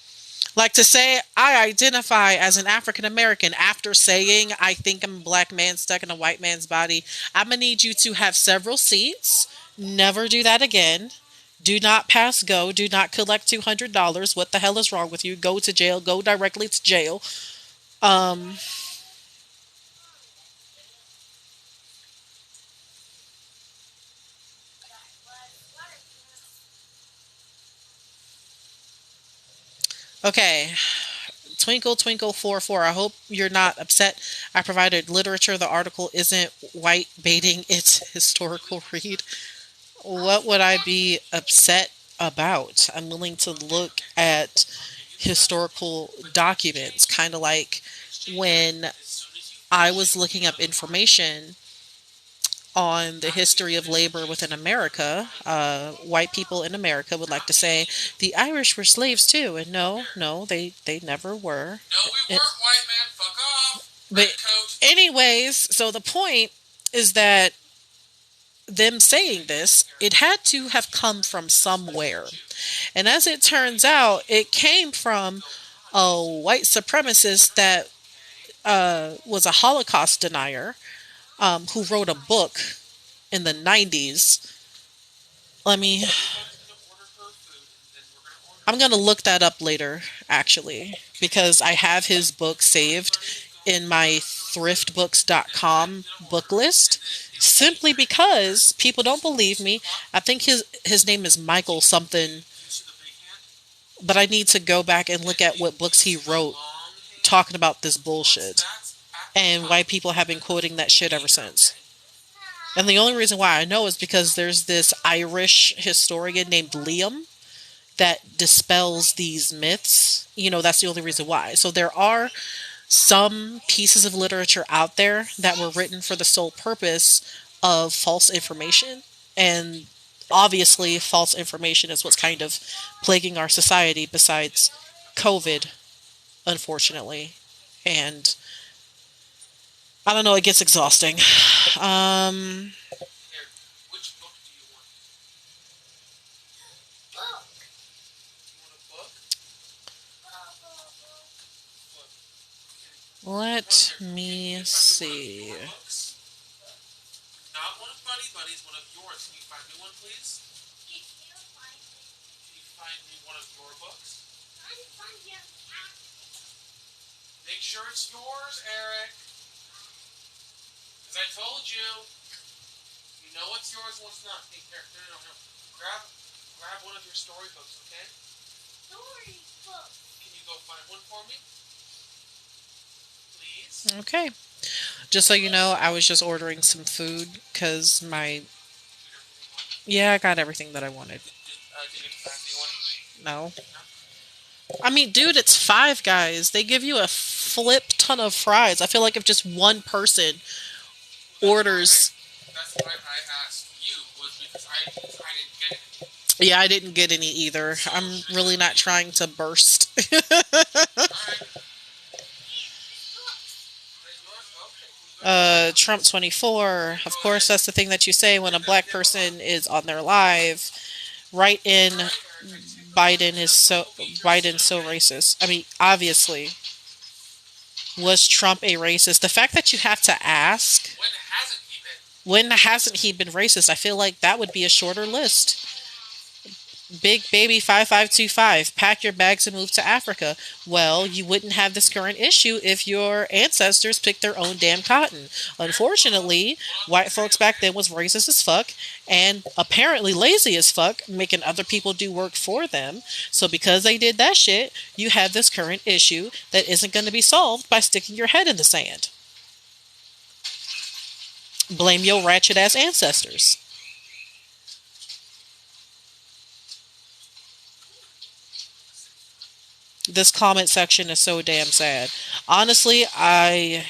Like to say I identify as an African American after saying I think I'm a black man stuck in a white man's body. I'm gonna need you to have several seats. Never do that again. Do not pass go. Do not collect $200. What the hell is wrong with you? Go to jail. Go directly to jail. Um, okay. Twinkle Twinkle 44. I hope you're not upset. I provided literature. The article isn't white baiting. It's historical read. What would I be upset about? I'm willing to Okay, look okay. at I'll give you that. historical But in documents, exchange, kind of like when as soon as you I finish, was looking you're up gonna find information on the after you history of finish labor eating, within you're gonna America. find White people in America would like to after say eating. the Irish were slaves too, and no, Here. no, they never were. No, we It- weren't, white man. Fuck off. but Redcoat. anyways, so the point is that them saying this, Here. it had to have come from somewhere. And as it turns out, it came from Go potty. a white supremacist that Okay. was a Holocaust denier who wrote a book in the 90s. Let me. Everybody's gonna order her food, and then we're gonna order I'm going to look that up later, actually, because I have his book saved in my thriftbooks.com book list simply because people don't believe me. I think his name is Michael something, but I need to go back and look at what books he wrote talking about this bullshit and why people have been quoting that shit ever since. And the only reason why I know is because there's this Irish historian named Liam that dispels these myths. That's the only reason why. So there are some pieces of literature out there that were written for the sole purpose of false information. And obviously, false information is what's kind of plaguing our society besides COVID, unfortunately. And I don't know, it gets exhausting. Um, Here, which book do you want? You want a book? Look, let me can you find me see. one of your books? Not one of Buddy Buddy's, one of yours. Can you find me one, please? Can you find me one of your books? Make sure it's yours, Eric. Because I told you. You know what's yours and what's not. Hey, here, no, no, no, no. Grab one of your storybooks, okay? Can you go find one for me? Please? Okay. Just so you know, I was just ordering some food because my. You got everything you want? Yeah, I got everything that I wanted. Did you get the family one? No. No? I mean, dude, it's Five Guys. They give you a flip ton of fries. I feel like if just one person orders. That's why I asked you, was because I didn't get it. Yeah, I didn't get any either. I'm really not trying to burst. Alright. Okay. Trump 24. Of course, that's the thing that you say when a black person is on their live. Right in Biden's so racist. I mean, obviously, was Trump a racist? The fact that you have to ask When hasn't he been? when hasn't he been racist? I feel like that would be a shorter list. Big baby 5525, pack your bags and move to Africa. Well, you wouldn't have this current issue if your ancestors picked their own damn cotton. Unfortunately, white folks back then was racist as fuck and apparently lazy as fuck, making other people do work for them. So because they did that shit, you have this current issue that isn't going to be solved by sticking your head in the sand. Blame your ratchet ass ancestors. This comment section is so damn sad. Honestly, I'm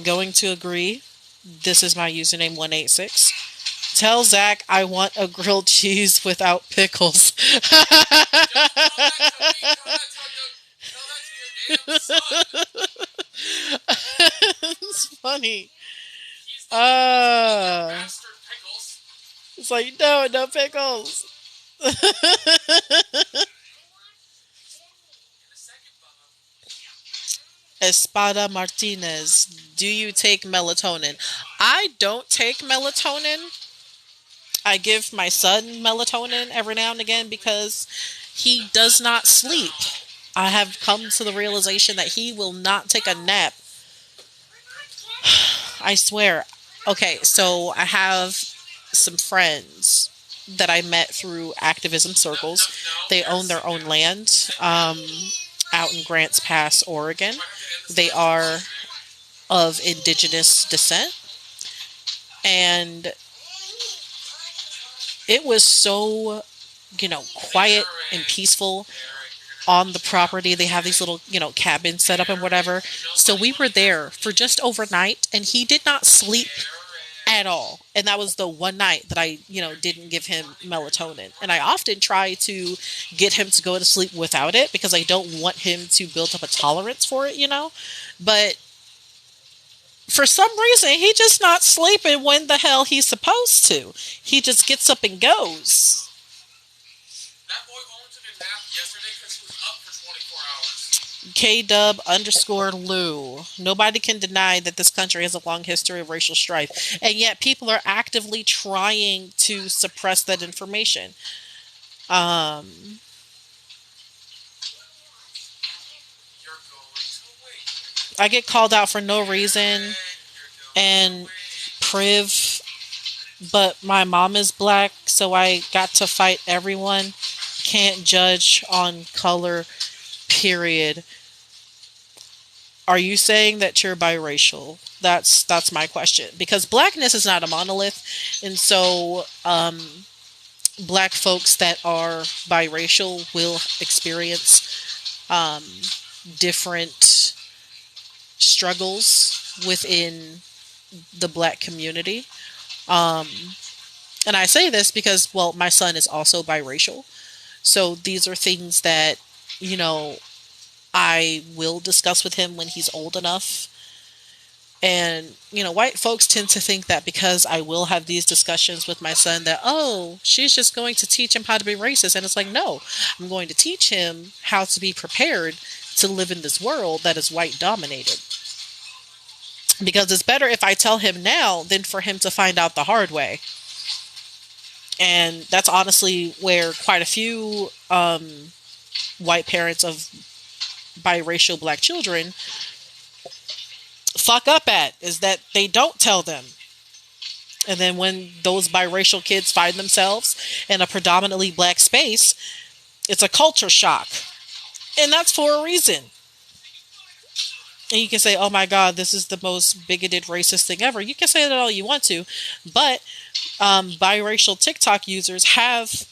going to agree. This is my username 186. Tell Zach I want a grilled cheese without pickles. Tell that to your damn son. It's funny. He's the Uh, bastard pickles. it's like, no, no pickles. In a second, Bubba. Espada Martinez, do you take melatonin? I don't take melatonin. I give my son melatonin every now and again because he does not sleep. I have come to the realization that he will not take a nap. I swear. Okay, so I have some friends that I met through activism circles. They own their own land out in Grants Pass, Oregon. They are of indigenous descent. And it was so, quiet and peaceful on the property. They have these little, cabins set up and whatever. So we were there for just overnight and he did not sleep at all. And that was the one night that I, didn't give him melatonin. And I often try to get him to go to sleep without it because I don't want him to build up a tolerance for it. But for some reason, he just not sleeping when the hell he's supposed to. He just gets up and goes. That boy only took a nap yesterday because he was up for 24 hours. KW underscore Lou. Nobody can deny that this country has a long history of racial strife, and yet people are actively trying to suppress that information. Um, You're going to wait. I get called out for no reason Eric, you're going to and wait. priv, but my mom is black, so I got to fight everyone. Can't judge on color, period. Are you saying that you're biracial? That's my question, because blackness is not a monolith, and so black folks that are biracial will experience different struggles within the black community. Um, and I say this because, well, my son is also biracial. So these are things that, you know, I will discuss with him when he's old enough. And, white folks tend to think that because I will have these discussions with my son that, oh, she's just going to teach him how to be racist. And it's like, no, I'm going to teach him how to be prepared to live in this world that is white dominated. Because it's better if I tell him now than for him to find out the hard way. And that's honestly where quite a few white parents of biracial black children fuck up at, is that they don't tell them. And then when those biracial kids find themselves in a predominantly black space, it's a culture shock. And that's for a reason. And you can say, oh my God, this is the most bigoted, racist thing ever. You can say that all you want to. But biracial TikTok users have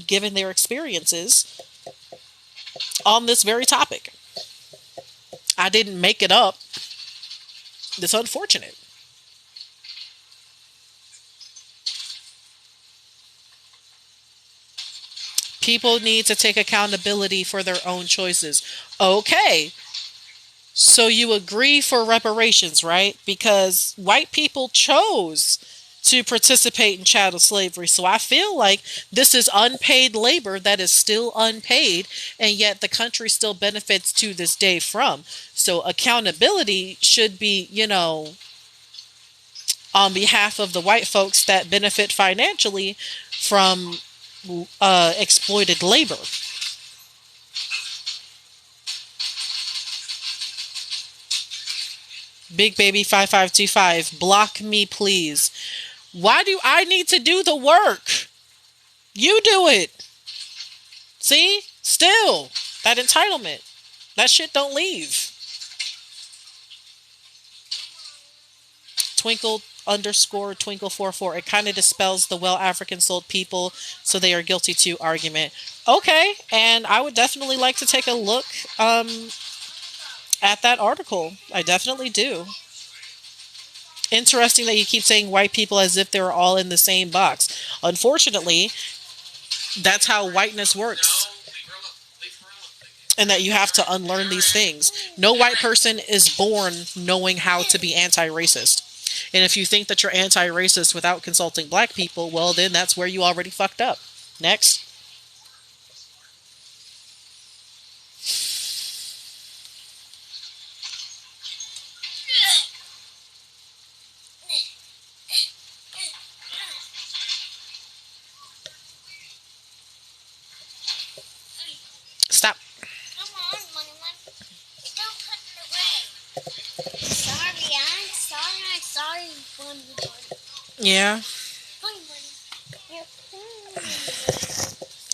given their experiences on this very topic. I didn't make it up. It's unfortunate. People need to take accountability for their own choices. Okay, so you agree for reparations, right? Because white people chose to participate in chattel slavery. So I feel like this is unpaid labor that is still unpaid, and yet the country still benefits to this day from. So accountability should be, on behalf of the white folks that benefit financially from exploited labor. Big Baby 5525, block me, please. Why do I need to do the work? You do it. See? Still, that entitlement. That shit don't leave. Twinkle underscore twinkle 44. It kind of dispels the well African sold people, so they are guilty too argument. Okay, and I would definitely like to take a look at that article. I definitely do. Interesting that you keep saying white people as if they're all in the same box. Unfortunately, that's how whiteness No, works, leave her alone. Leave her alone. and that you have to unlearn these Eric, things. No white Eric. person is born knowing how to be anti racist. And if you think that you're anti racist without consulting black people, well, then that's where you already fucked up. Next. Stop. Come on, Money Man. Don't put it away. Sorry, I'm sorry, Bunny Bunny. Yeah. Bunny Bunny. You're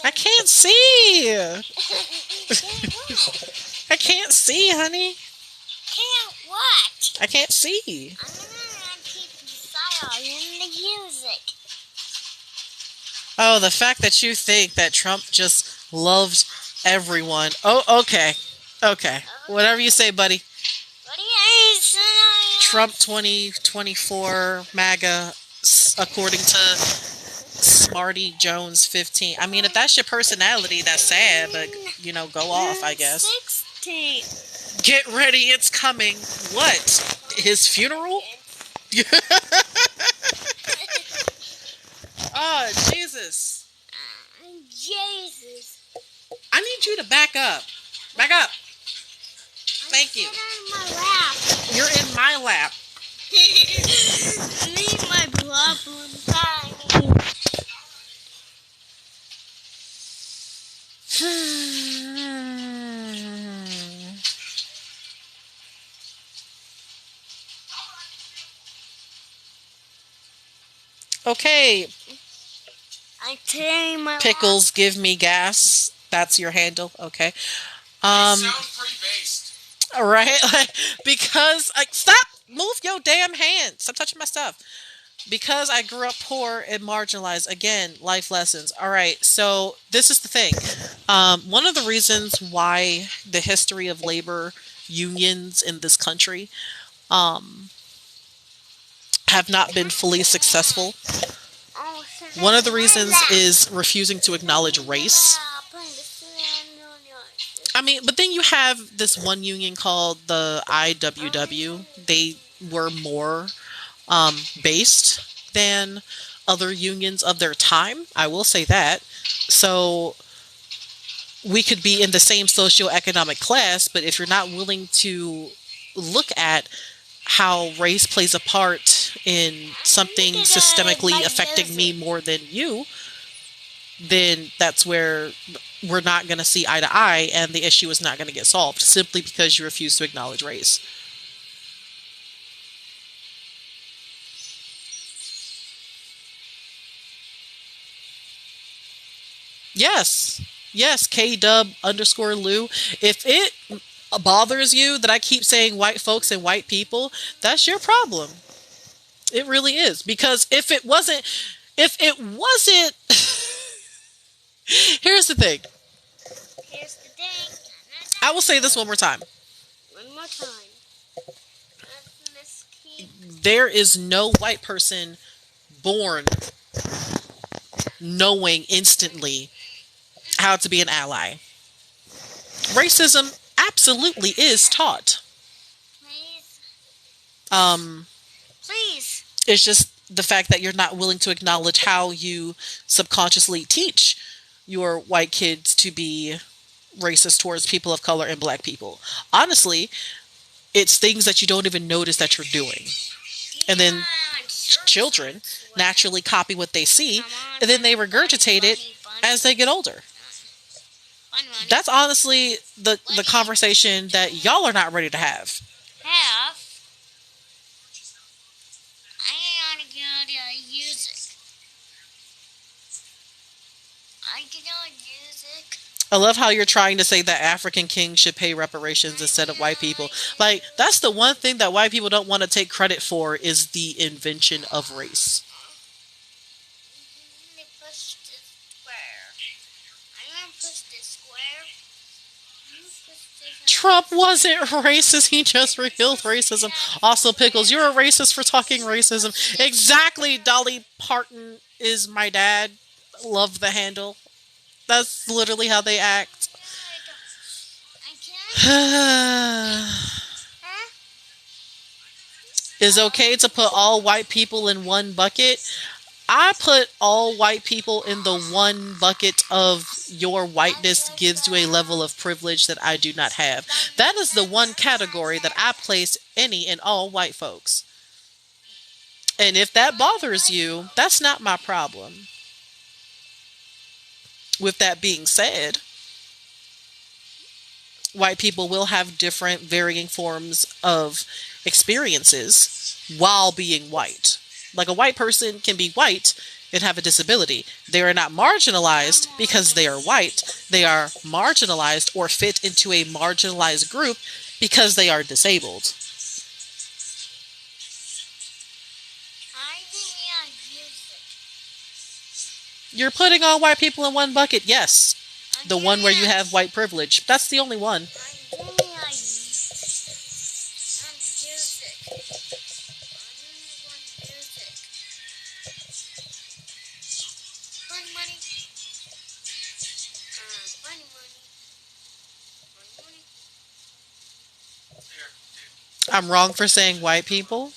I can't see. Can't what? I can't see, honey. Can't what? I can't see. I'm keeping silent in the music. Oh, the fact that you think that Trump just loved everyone. Oh, okay. Okay. Whatever you say, buddy. What do you say? Trump 2024 MAGA, according to Smarty Jones 15. I mean, if that's your personality, that's sad, but, go off, I guess. 16. Get ready, it's coming. What? His funeral? Oh, Jesus. Jesus. I need you to back up. Back up. Thank you. Sit on my lap. You're in my lap. Leave my problem behind. Okay, I'm tearing my pickles give me gas. That's your handle. Okay. You Um, sound pretty based. all right. Because I stop. Move your damn hand. Stop touching my stuff. Because I grew up poor and marginalized. Again, life lessons. All right. So this is the thing. One of the reasons why the history of labor unions in this country um, have not been fully successful. Oh, One of the reasons is refusing to acknowledge race. I mean, but then you have this one union called the IWW. They were more based than other unions of their time. I will say that. So we could be in the same socioeconomic class, but if you're not willing to look at how race plays a part in something systemically affecting me more than you, then that's where we're not going to see eye to eye and the issue is not going to get solved simply because you refuse to acknowledge race. Yes. Yes, KW_Lou. If it bothers you that I keep saying white folks and white people, that's your problem. It really is. Because if it wasn't, here's the thing. Here's the thing. I will say this one more time. One more time. Let's keep. There is no white person born knowing instantly how to be an ally. Racism absolutely is taught. Please. Um, Please. it's just the fact that you're not willing to acknowledge how you subconsciously teach your white kids to be racist towards people of color and black people. Honestly, it's things that you don't even notice that you're doing. And then children naturally copy what they see, and then they regurgitate it as they get older. That's honestly the conversation that y'all are not ready to have. I ain't gonna use it. I cannot use it. I love how you're trying to say that African kings should pay reparations instead of white people. Like, that's the one thing that white people don't want to take credit for is the invention of race. Let me push this square. I'm gonna push this square. Trump wasn't racist. He just revealed racism. Also, Pickles, you're a racist for talking racism. Exactly. Dolly Parton is my dad. Love the handle. That's literally how they act. I can't. Is okay to put all white people in one bucket? I put all white people in the one bucket of your whiteness gives you a level of privilege that I do not have. That is the one category that I place any and all white folks. And if that bothers you, that's not my problem. With that being said, white people will have different varying forms of experiences while being white. Like a white person can be white and have a disability. They are not marginalized because they are white. They are marginalized or fit into a marginalized group because they are disabled. You're putting all white people in one bucket, yes. The one where you have white privilege. That's the only one. I'm wrong for saying white people.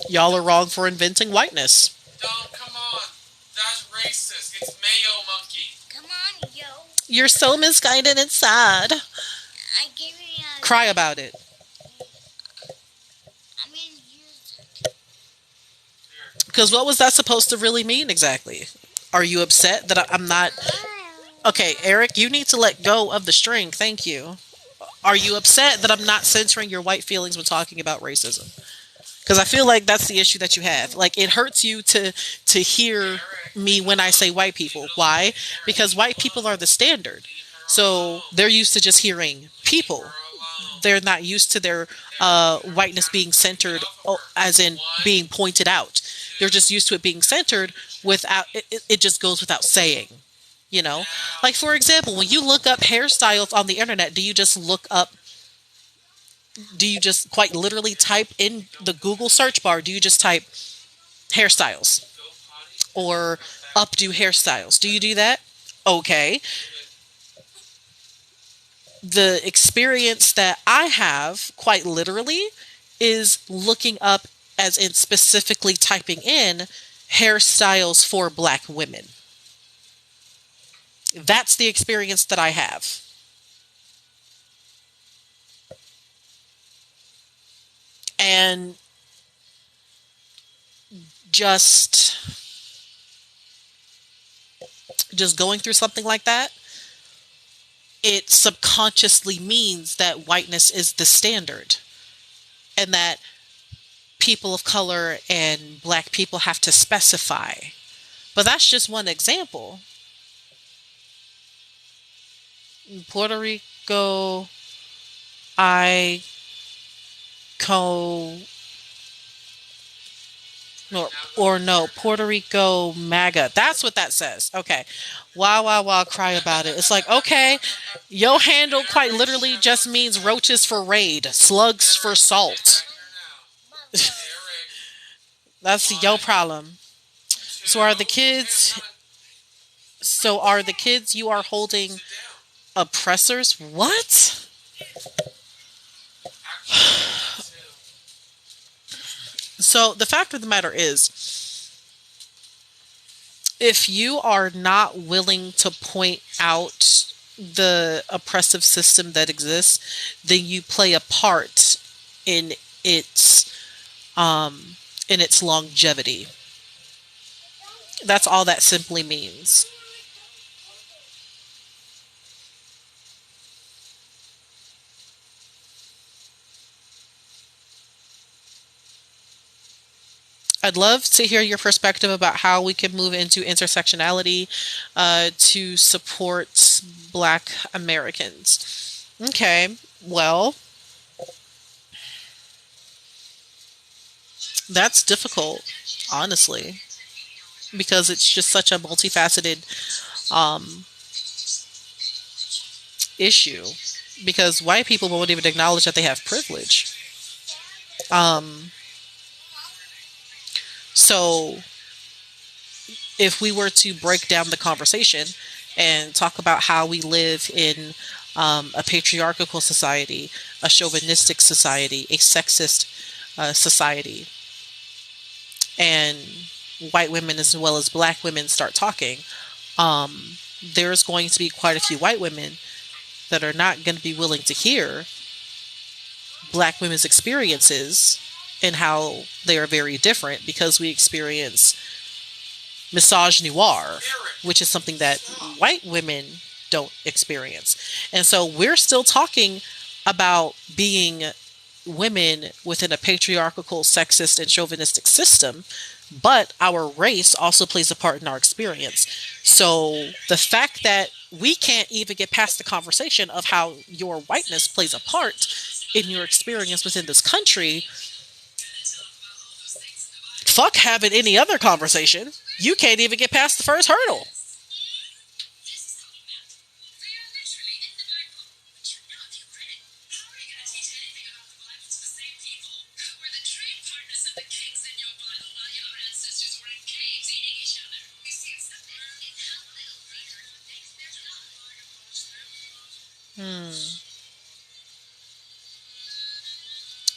Y'all are wrong for inventing whiteness. Don't, come on. That's racist. It's Mayo Monkey. Come on, yo. You're so misguided and sad. I give you a... Cry about it. I mean, use it. Because what was that supposed to really mean exactly? Are you upset that I'm not Okay, Eric, you need to let go of the string. Thank you. Are you upset that I'm not censoring your white feelings when talking about racism? Because I feel like that's the issue that you have. Like it hurts you to hear Eric, me when I say white people. Why? Because white people are the standard. leave her So alone. they're used to just hearing Leave people. her alone. They're not used to their Eric, whiteness being get centered, off of her. as in One, being pointed out. They're two, just used to it being centered without it just goes without saying. You know, now. like for example, when you look up hairstyles on the internet, do you just look up? Do you just quite literally type in the Google search bar? Do you just type hairstyles Go potty or and come back. updo hairstyles? Do you do that? Okay. The experience that I have, quite literally, is looking up, as in specifically typing in hairstyles for black women. That's the experience that I have. And just just going through something like that, it subconsciously means that whiteness is the standard and that people of color and black people have to specify. But that's just one example. In Puerto Rico, I co no, Now go or to no, dinner now. Puerto Rico MAGA. That's what that says. Okay. Wow, wow, wow, cry about it. It's like, okay, yo handle quite Eric, literally shut up. just means roaches for raid, slugs for Eric, get salt. back here now. Mama. Eric, That's your one, problem. So are the two. Okay, I'm kids coming. so are the kids you are holding Sit down. oppressors? What? Actually, I am too. So the fact of the matter is, if you are not willing to point out the oppressive system that exists, then you play a part in its um in its longevity. That's all that simply means. I'd love to hear your perspective about how we can move into intersectionality to support Black Americans. Okay, well, that's difficult, honestly, because it's just such a multifaceted um, issue. Because white people won't even acknowledge that they have privilege. Um, so if we were to break down the conversation and talk about how we live in a patriarchal society, a chauvinistic society, a sexist society, and white women as well as black women start talking, there's going to be quite a few white women that are not going to be willing to hear black women's experiences and how they are very different because we experience misogynoir, Eric, which is something that stop. white women don't experience. And so we're still talking about being women within a patriarchal, sexist, and chauvinistic system, but our race also plays a part in our experience. So the fact that we can't even get past the conversation of how your whiteness plays a part in your experience within this country, fuck having any other conversation. You can't even get past the first hurdle. Hmm.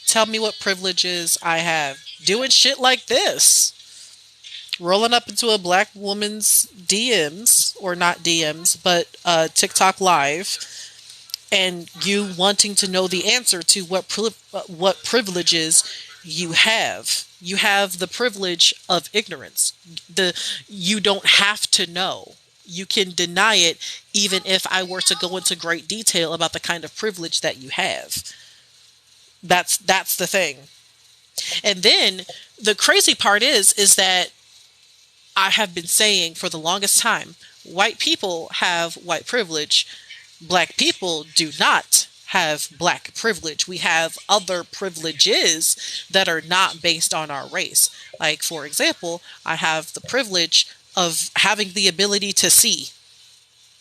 Tell me what privileges I have. Doing shit like this. Rolling up into a black woman's DMs, or not DMs, but TikTok Live, and you wanting to know the answer to what privileges you have. You have the privilege of ignorance. The You don't have to know. you can deny it even if I were to go into great detail about the kind of privilege that you have. That's the thing. And then the crazy part is that I have been saying for the longest time, white people have white privilege. Black people do not have black privilege. We have other privileges that are not based on our race. Like, for example, I have the privilege of having the ability to see.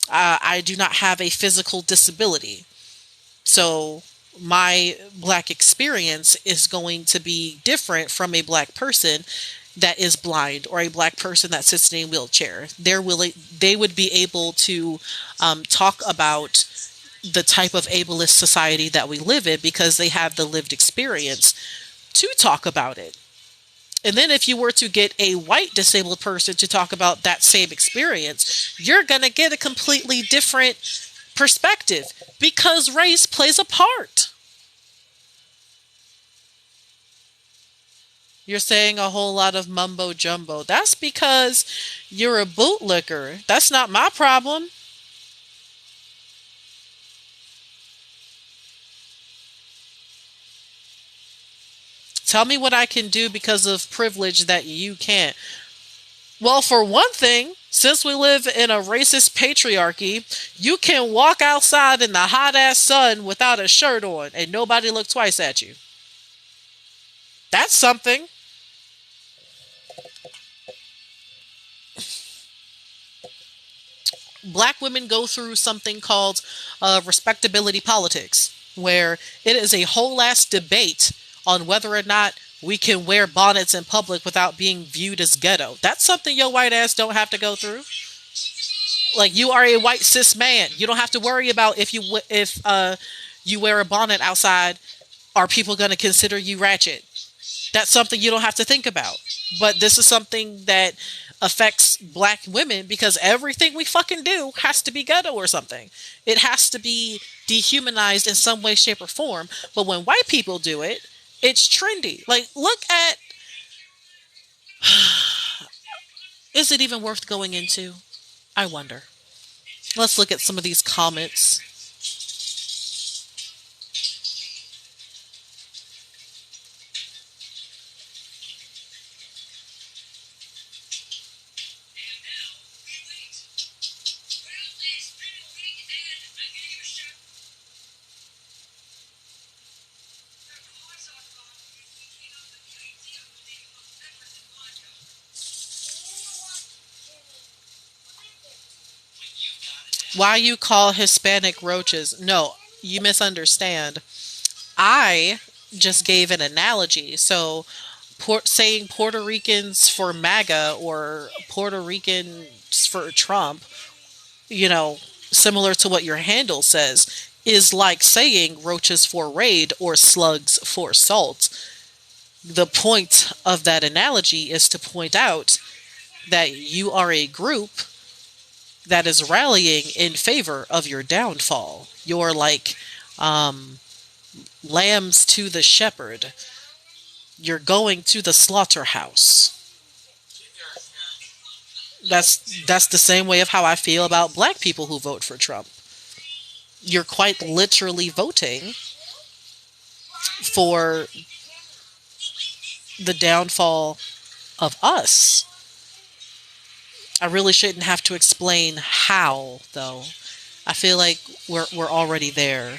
I do not have a physical disability. So my black experience is going to be different from a black person that is blind or a black person that sits in a wheelchair. They would be able to talk about the type of ableist society that we live in because they have the lived experience to talk about it. And then if you were to get a white disabled person to talk about that same experience, you're going to get a completely different perspective because race plays a part. You're saying a whole lot of mumbo jumbo. That's because you're a bootlicker. That's not my problem. Tell me what I can do because of privilege that you can't. Well, for one thing, since we live in a racist patriarchy, you can walk outside in the hot ass sun without a shirt on and nobody look twice at you. That's something. Black women go through something called respectability politics, where it is a whole ass debate on whether or not we can wear bonnets in public without being viewed as ghetto. That's something your white ass don't have to go through. Like, you are a white cis man. You don't have to worry about if you wear a bonnet outside. Are people going to consider you ratchet? That's something you don't have to think about. But this is something that affects black women because everything we fucking do has to be ghetto or something. It has to be dehumanized in some way, shape, or form. But when white people do it, it's trendy. Like, look at. Is it even worth going into? I wonder. Let's look at some of these comments. Why you call Hispanic roaches? No, you misunderstand. I just gave an analogy. So, saying Puerto Ricans for MAGA or Puerto Ricans for Trump, you know, similar to what your handle says, is like saying roaches for raid or slugs for salt. The point of that analogy is to point out that you are a group that is rallying in favor of your downfall. You're like um, lambs to the shepherd. You're going to the slaughterhouse. That's the same way of how I feel about black people who vote for Trump. You're quite literally voting for the downfall of us. I really shouldn't have to explain how, though. I feel like we're already there.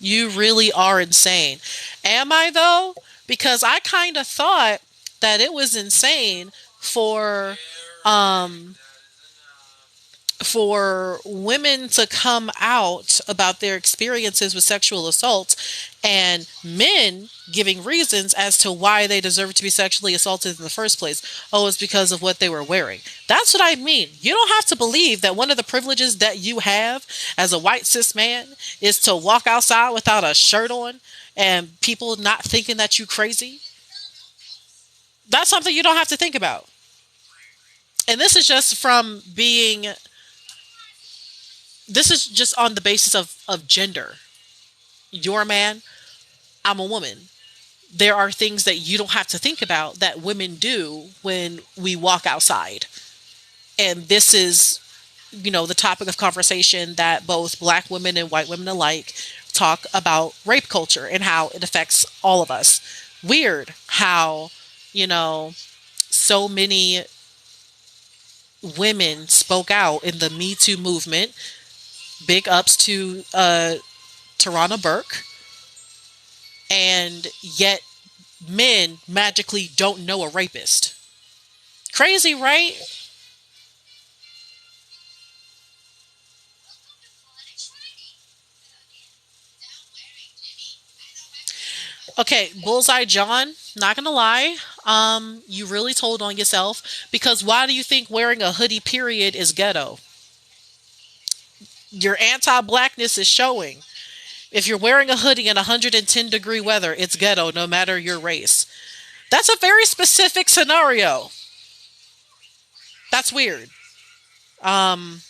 You really are insane. Am I though? Because I kind of thought that it was insane for um for women to come out about their experiences with sexual assault and men giving reasons as to why they deserve to be sexually assaulted in the first place. Oh, it's because of what they were wearing. That's what I mean. You don't have to believe that one of the privileges that you have as a white cis man is to walk outside without a shirt on and people not thinking that you crazy. That's something you don't have to think about. And this is just from being This is just on the basis of gender. You're a man, I'm a woman. There are things that you don't have to think about that women do when we walk outside. And this is, the topic of conversation that both black women and white women alike talk about rape culture and how it affects all of us. Weird how, you know, so many women spoke out in the Me Too movement. Big ups to Tarana Burke. And yet men magically don't know a rapist. Crazy, right? Okay, Bullseye John, not gonna lie. You really told on yourself because why do you think wearing a hoodie period is ghetto? Your anti-blackness is showing. If you're wearing a hoodie in 110-degree weather, it's ghetto no matter your race. That's a very specific scenario. That's weird. Um,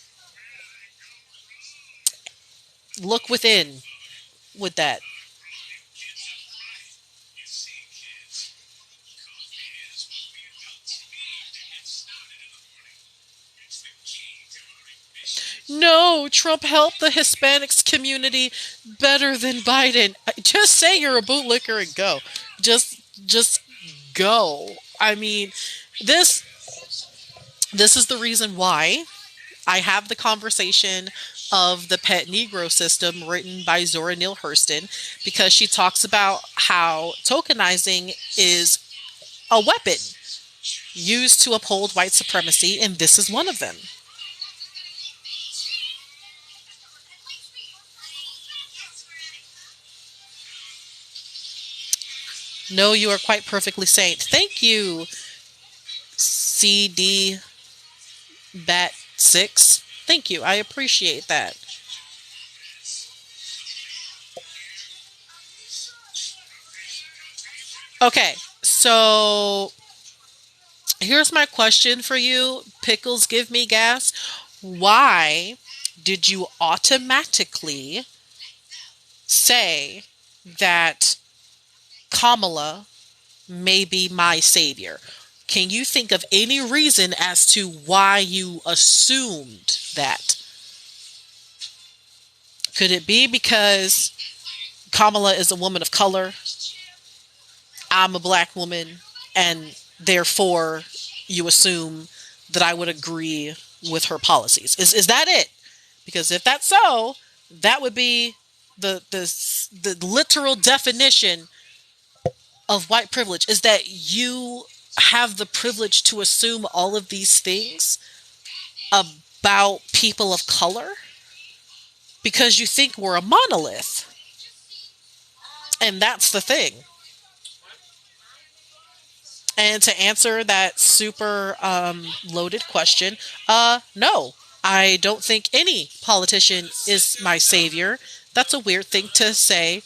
look within with that. No, Trump helped the Hispanics community better than Biden. Just say you're a bootlicker and go. Just go. I mean, this this is the reason why I have the conversation of the pet Negro system written by Zora Neale Hurston because she talks about how tokenizing is a weapon used to uphold white supremacy, and this is one of them. No, you are quite perfectly sane. Thank you, CD Bat 6. Thank you. I appreciate that. Okay, so here's my question for you. Pickles give me gas. Why did you automatically say that Kamala may be my savior? Can you think of any reason as to why you assumed that? Could it be because Kamala is a woman of color? I'm a black woman, and therefore you assume that I would agree with her policies. Is that it? Because if that's so, that would be the literal definition of white privilege is that you have the privilege to assume all of these things about people of color because you think we're a monolith. And that's the thing. And to answer that super loaded question, no, I don't think any politician is my savior. That's a weird thing to say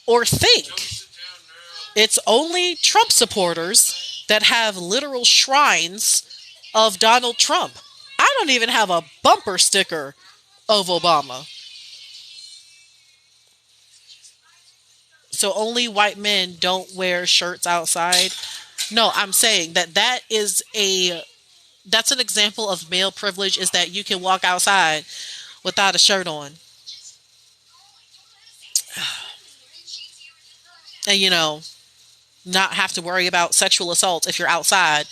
or Don't think. sit down now. It's only Trump supporters that have literal shrines of Donald Trump. I don't even have a bumper sticker of Obama. So only white men don't wear shirts outside. No, I'm saying that that's an example of male privilege is that you can walk outside without a shirt on. And not have to worry about sexual assault if you're outside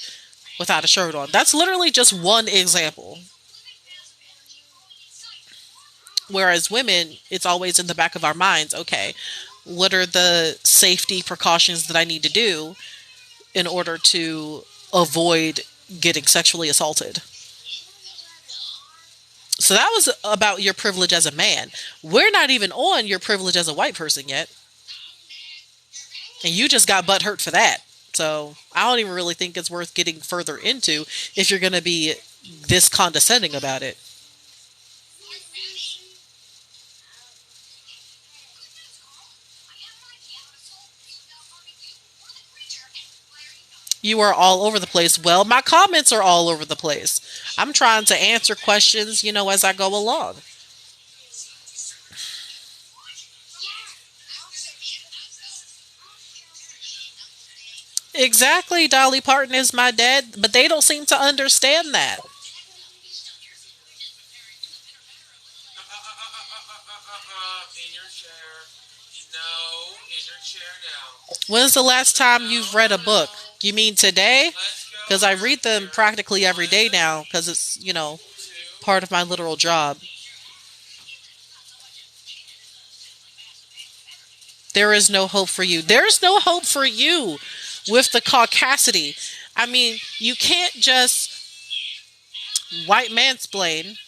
without a shirt on. That's literally just one example. Whereas women, it's always in the back of our minds, okay, what are the safety precautions that I need to do in order to avoid getting sexually assaulted? So that was about your privilege as a man. We're not even on your privilege as a white person yet. And you just got butt hurt for that. So I don't even really think it's worth getting further into if you're going to be this condescending about it. You are all over the place. Well, my comments are all over the place. I'm trying to answer questions, as I go along. Exactly, Dolly Parton is my dad, but they don't seem to understand that. In your chair. No, in your chair now. When's the last time you've No, read no, a no, book? no. You mean today? Let's go Because I here, read them Eric. practically every day One, now because it's, two, part of my literal job. There is no hope for you. There's no hope for you with the caucasity. I mean, you can't just white mansplain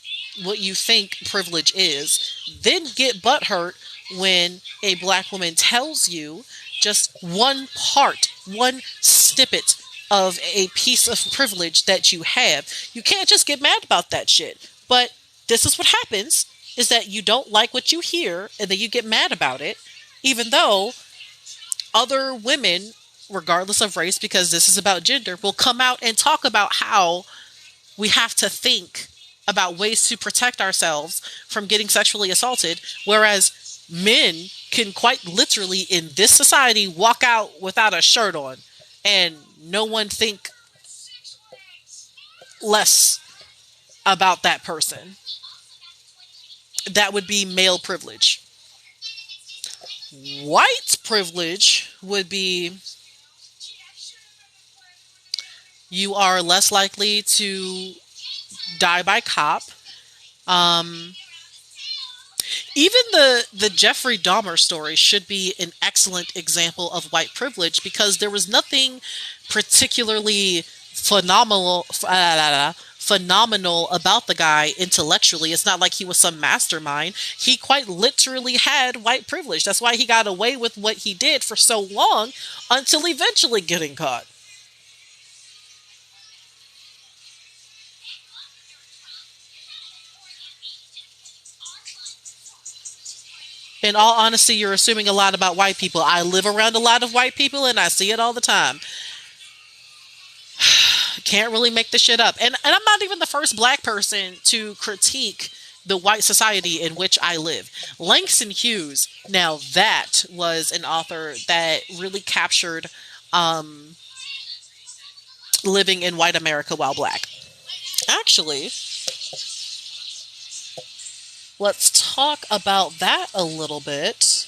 what you think privilege is, then get butthurt when a black woman tells you just one part, one snippet of a piece of privilege that you have. You can't just get mad about that shit. But this is what happens is that you don't like what you hear and then you get mad about it, even though other women, regardless of race, because this is about gender, will come out and talk about how we have to think about ways to protect ourselves from getting sexually assaulted, whereas men can quite literally in this society walk out without a shirt on and no one think less about that person. That would be male privilege. White privilege would be you are less likely to die by cop. Um, Even the Jeffrey Dahmer story should be an excellent example of white privilege because there was nothing particularly phenomenal about the guy intellectually. It's not like he was some mastermind. He quite literally had white privilege. That's why he got away with what he did for so long until eventually getting caught. In all honesty, you're assuming a lot about white people. I live around a lot of white people and I see it all the time. Can't really make the shit up. And I'm not even the first black person to critique the white society in which I live. Langston Hughes, now that was an author that really captured um, living in white America while black. Actually, let's talk about that a little bit.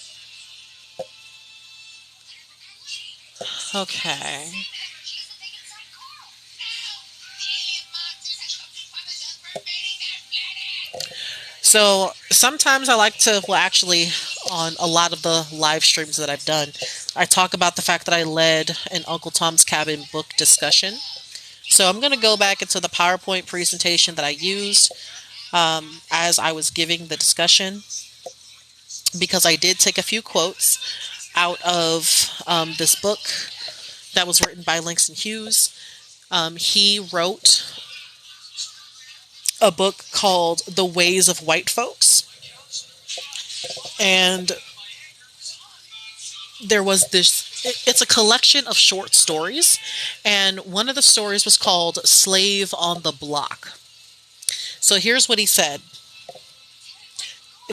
Okay. So sometimes I like to, well, actually, on a lot of the live streams that I've done, I talk about the fact that I led an Uncle Tom's Cabin book discussion. So I'm going to go back into the PowerPoint presentation that I used as I was giving the discussion because I did take a few quotes out of this book that was written by Langston Hughes. He wrote a book called The Ways of White Folks. And there was this, it's a collection of short stories. And one of the stories was called Slave on the Block. So here's what he said.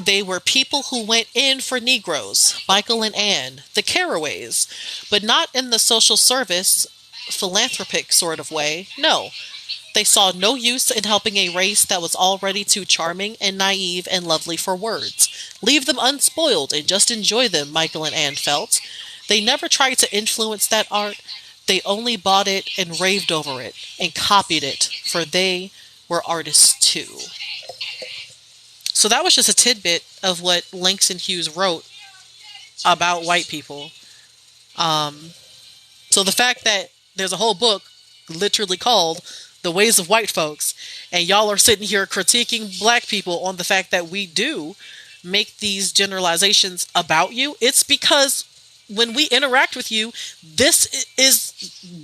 They were people who went in for Negroes, Michael and Ann, the Caraways, but not in the social service, philanthropic sort of way. No, they saw no use in helping a race that was already too charming and naive and lovely for words. Leave them unspoiled and just enjoy them, Michael and Ann felt. They never tried to influence that art. They only bought it and raved over it and copied it, for they were artists too. So that was just a tidbit of what Langston Hughes wrote about white people. Um, so the fact that there's a whole book literally called The Ways of White Folks, and y'all are sitting here critiquing black people on the fact that we do make these generalizations about you, it's because when we interact with you, this is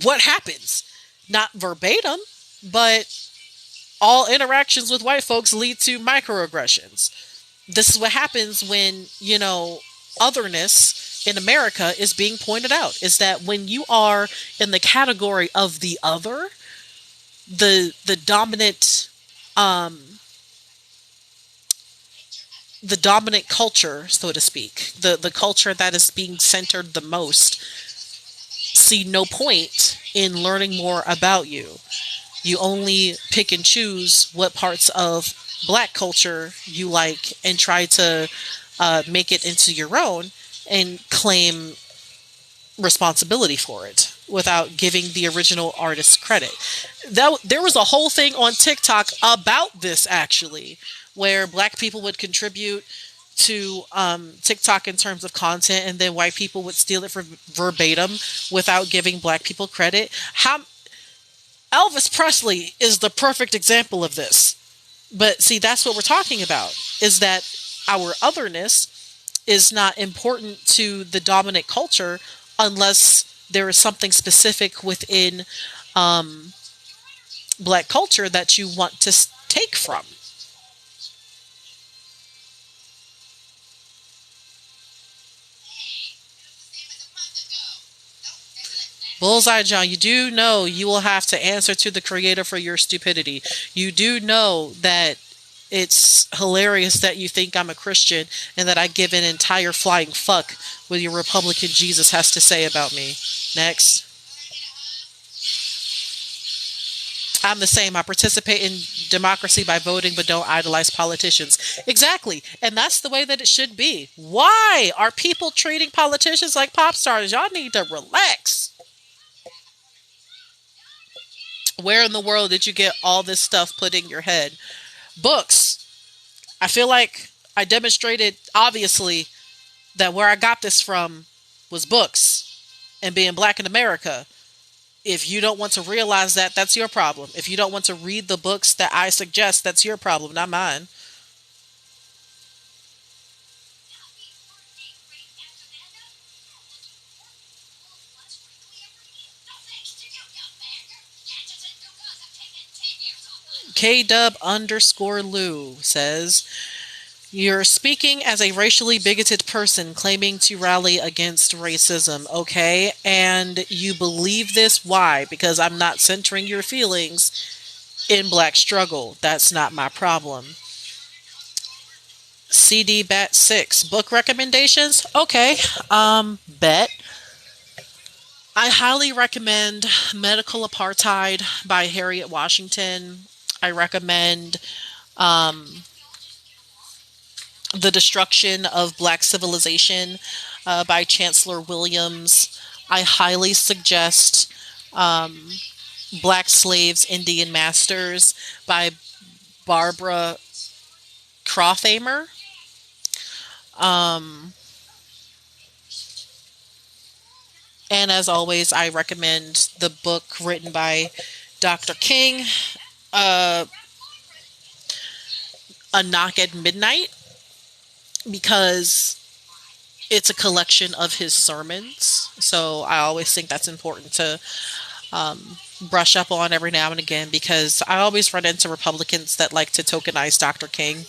what happens. Not verbatim, but all interactions with white folks lead to microaggressions. This is what happens when, otherness in America is being pointed out. Is that when you are in the category of the other, the dominant the dominant culture, so to speak, the culture that is being centered the most see no point in learning more about you. You only pick and choose what parts of black culture you like and try to make it into your own and claim responsibility for it without giving the original artist credit. There was a whole thing on TikTok about this actually, where black people would contribute to TikTok in terms of content, and then white people would steal it for verbatim without giving black people credit. How Elvis Presley is the perfect example of this. But see, that's what we're talking about, is that our otherness is not important to the dominant culture unless there is something specific within um, black culture that you want to take from. Bullseye John, you do know you will have to answer to the creator for your stupidity. You do know that it's hilarious that you think I'm a Christian and that I give an entire flying fuck what your Republican Jesus has to say about me. Next. I'm the same. I participate in democracy by voting, but don't idolize politicians. Exactly. And that's the way that it should be. Why are people treating politicians like pop stars? Y'all need to relax. Where in the world did you get all this stuff put in your head? Books. I feel like I demonstrated, obviously, that where I got this from was books and being black in America. If you don't want to realize that, that's your problem. If you don't want to read the books that I suggest, that's your problem, not mine. KW underscore Lou says, you're speaking as a racially bigoted person claiming to rally against racism, okay? And you believe this? Why? Because I'm not centering your feelings in black struggle. That's not my problem. CD Bat 6. Book recommendations? Okay. Bet. I highly recommend Medical Apartheid by Harriet Washington. I recommend um, The Destruction of Black Civilization by Chancellor Williams. I highly suggest um, Black Slaves, Indian Masters by Barbara Crothamer. Um, and as always, I recommend the book written by Dr. King, uh, A Knock at Midnight, because it's a collection of his sermons. So I always think that's important to brush up on every now and again, because I always run into Republicans that like to tokenize Dr. King.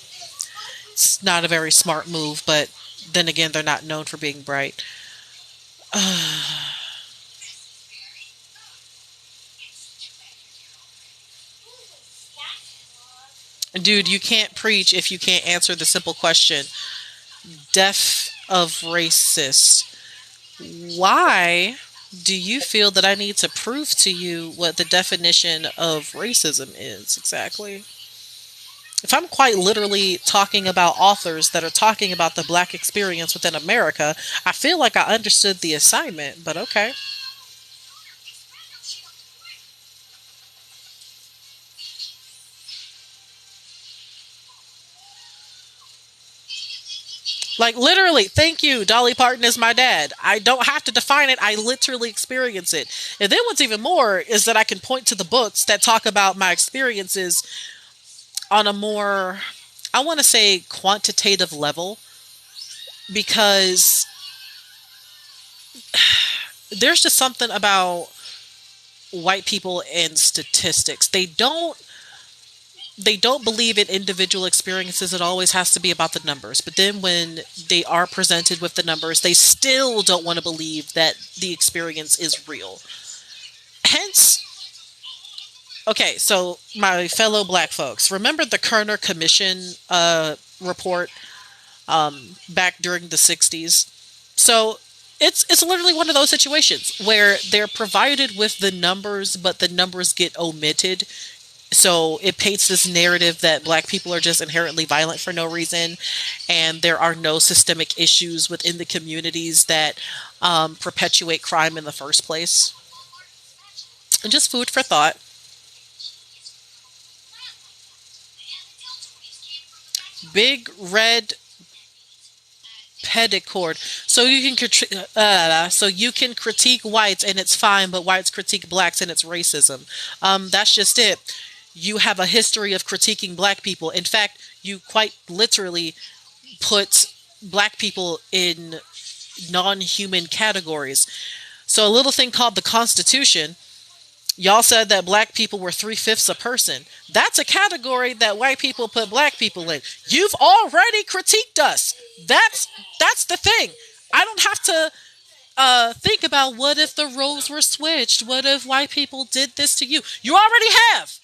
It's not a very smart move, but then again, they're not known for being bright. Dude, you can't preach if you can't answer the simple question. Death of racist. Why do you feel that I need to prove to you what the definition of racism is exactly? If I'm quite literally talking about authors that are talking about the black experience within America, I feel like I understood the assignment, but okay. Like literally, thank you. Dolly Parton is my dad. I don't have to define it. I literally experience it. And then what's even more is that I can point to the books that talk about my experiences on a more, I want to say, quantitative level, because there's just something about white people and statistics. They don't believe in individual experiences. It always has to be about the numbers. But then when they are presented with the numbers, they still don't want to believe that the experience is real. Hence, okay, so my fellow black folks, remember the Kerner Commission report back during the 60s? So It's literally one of those situations where they're provided with the numbers, but the numbers get omitted. So it paints this narrative that black people are just inherently violent for no reason, and there are no systemic issues within the communities that perpetuate crime in the first place. And just food for thought. Big red pedicord. So you can critique whites and it's fine, but whites critique blacks and it's racism. That's just it. You have a history of critiquing black people. In fact, you quite literally put black people in non-human categories. So a little thing called the Constitution. Y'all said that black people were three-fifths a person. That's a category that white people put black people in. You've already critiqued us. That's the thing. I don't have to think about what if the roles were switched. What if white people did this to you? You already have.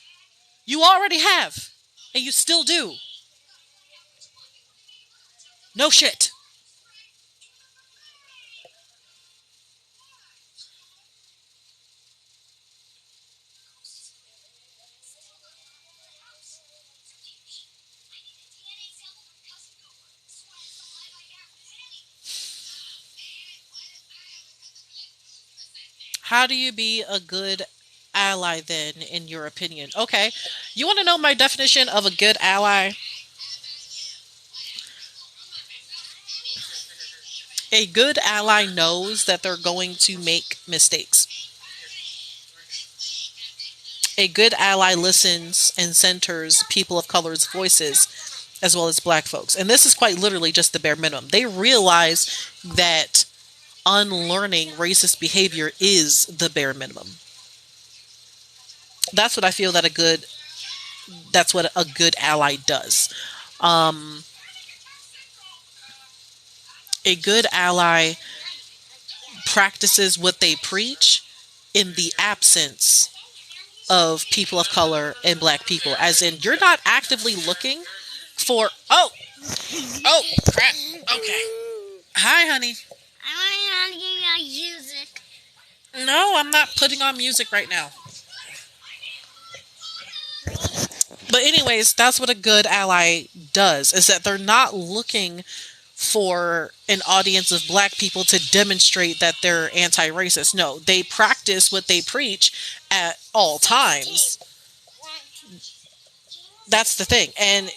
You already have, and you still do. No shit. How do you be a good ally then, in your opinion? Okay, you want to know my definition of a good ally? A good ally knows that they're going to make mistakes. A good ally listens and centers people of color's voices as well as black folks. And this is quite literally just the bare minimum. They realize that unlearning racist behavior is the bare minimum. That's what I feel that a good that's what a good ally does. Um, a good ally practices what they preach in the absence of people of color and black people. As in, you're not actively looking for. Oh, crap. Okay. Hi, honey. I want to give you music. No, I'm not putting on music right now. But anyways, that's what a good ally does, is that they're not looking for an audience of black people to demonstrate that they're anti-racist. No, they practice what they preach at all times. That's the thing. And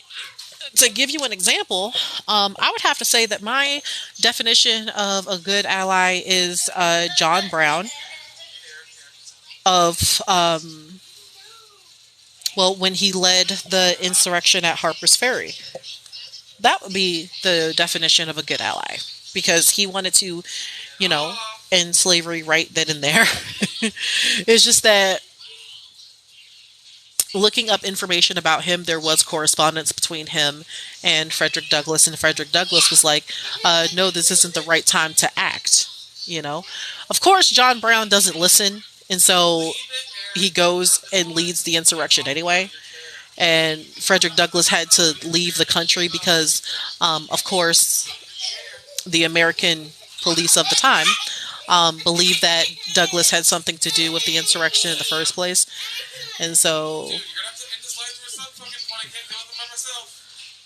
to give you an example, I would have to say that my definition of a good ally is John Brown of well, when he led the insurrection at Harper's Ferry. That would be the definition of a good ally, because he wanted to, you know, end slavery right then and there. It's just that looking up information about him, there was correspondence between him and Frederick Douglass, and Frederick Douglass was like, no, this isn't the right time to act. You know, of course, John Brown doesn't listen, and so he goes and leads the insurrection anyway. And Frederick Douglass had to leave the country because, of course, the American police of the time believed that Douglass had something to do with the insurrection in the first place. And so,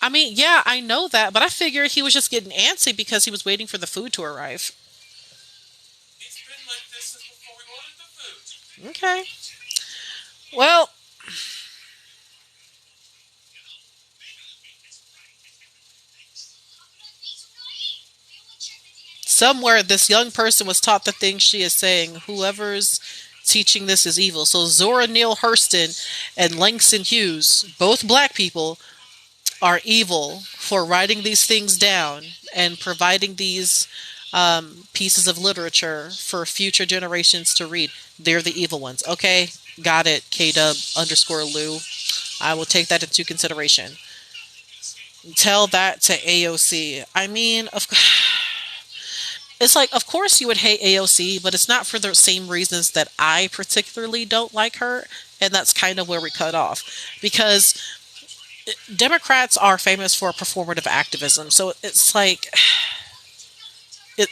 I mean, yeah, I know that, but I figured he was just getting antsy because he was waiting for the food to arrive. Okay. Well, somewhere this young person was taught the thing she is saying. Whoever's teaching this is evil. So Zora Neale Hurston and Langston Hughes, both black people, are evil for writing these things down and providing these pieces of literature for future generations to read. They're the evil ones. Okay, got it. KW underscore Lou. I will take that into consideration. Tell that to AOC. I mean, it's like, of course you would hate AOC, but it's not for the same reasons that I particularly don't like her. And that's kind of where we cut off. Because Democrats are famous for performative activism. So it's like,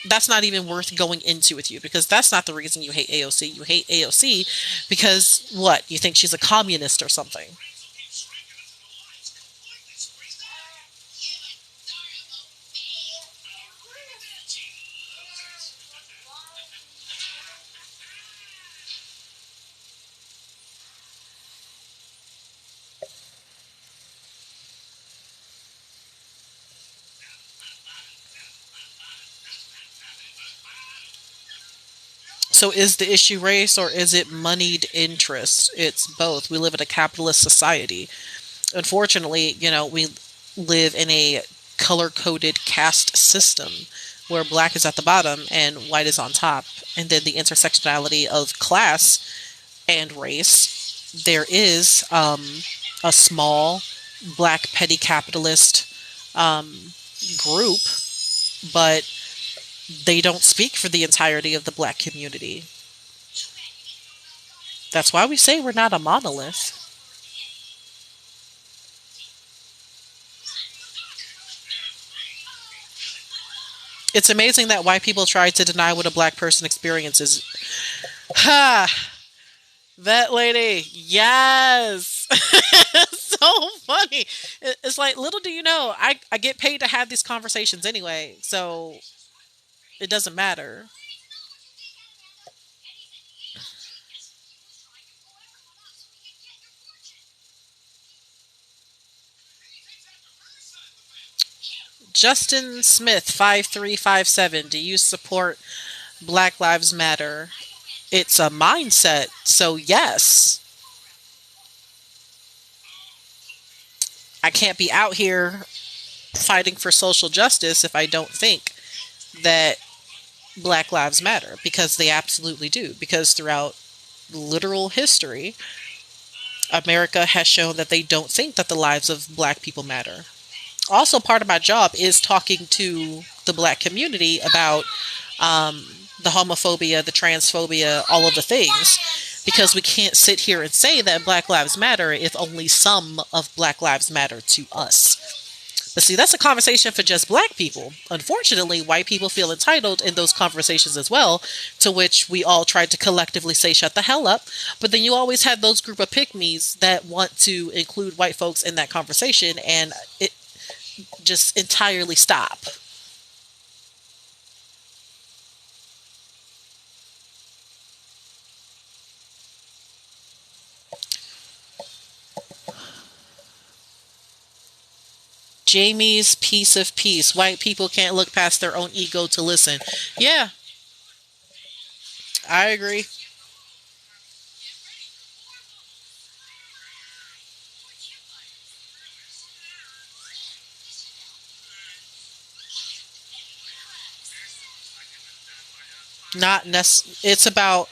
that's not even worth going into with you, because that's not the reason you hate AOC. You hate AOC because what? You think she's a communist or something. So is the issue race or is it moneyed interest? It's both. We live in a capitalist society. Unfortunately, we live in a color coded caste system where black is at the bottom and white is on top. And then the intersectionality of class and race, there is a small black petty capitalist group, but they don't speak for the entirety of the black community. That's why we say we're not a monolith. It's amazing that white people try to deny what a black person experiences. Ha! That lady, yes. So funny. It's like, little do you know, I get paid to have these conversations anyway, so it doesn't matter. Justin Smith 5357, do you support Black Lives Matter? It's a mindset, so yes. I can't be out here fighting for social justice if I don't think that Black Lives Matter, because they absolutely do. Because throughout literal history, America has shown that they don't think that the lives of black people matter. Also, part of my job is talking to the black community about the homophobia, the transphobia, all of the things, because we can't sit here and say that Black Lives Matter if only some of Black Lives matter to us. But see, that's a conversation for just black people. Unfortunately, white people feel entitled in those conversations as well, to which we all try to collectively say, shut the hell up. But then you always have those group of pick-me's that want to include white folks in that conversation, and it just entirely stop. Jamie's piece of peace. White people can't look past their own ego to listen. Yeah, I agree. Not It's about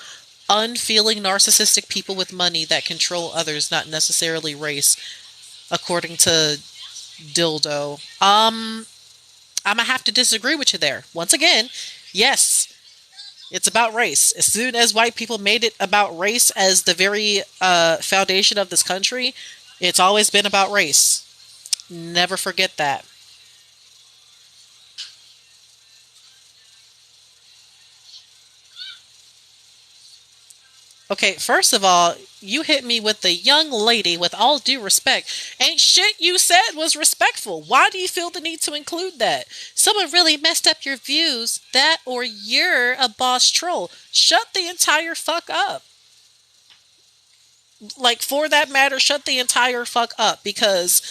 unfeeling narcissistic people with money that control others, not necessarily race, according to Dildo. I'm gonna have to disagree with you there. Once again, yes, it's about race. As soon as white people made it about race as the very foundation of this country, it's always been about race. Never forget that. Okay, first of all, you hit me with the young lady, with all due respect. Ain't shit you said was respectful. Why do you feel the need to include that? Someone really messed up your views, that or you're a boss troll. Shut the entire fuck up. Like, for that matter, shut the entire fuck up, because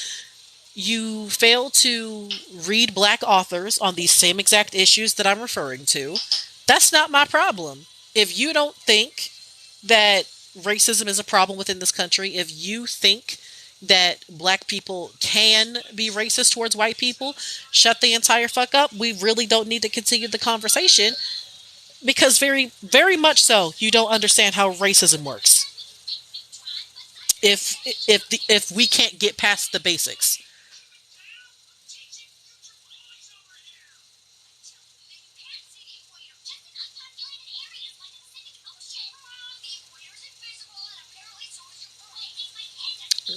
you fail to read black authors on these same exact issues that I'm referring to. That's not my problem. If you don't think that racism is a problem within this country, if you think that black people can be racist towards white people, shut the entire fuck up. We really don't need to continue the conversation, because very, very much so, you don't understand how racism works. If we can't get past the basics.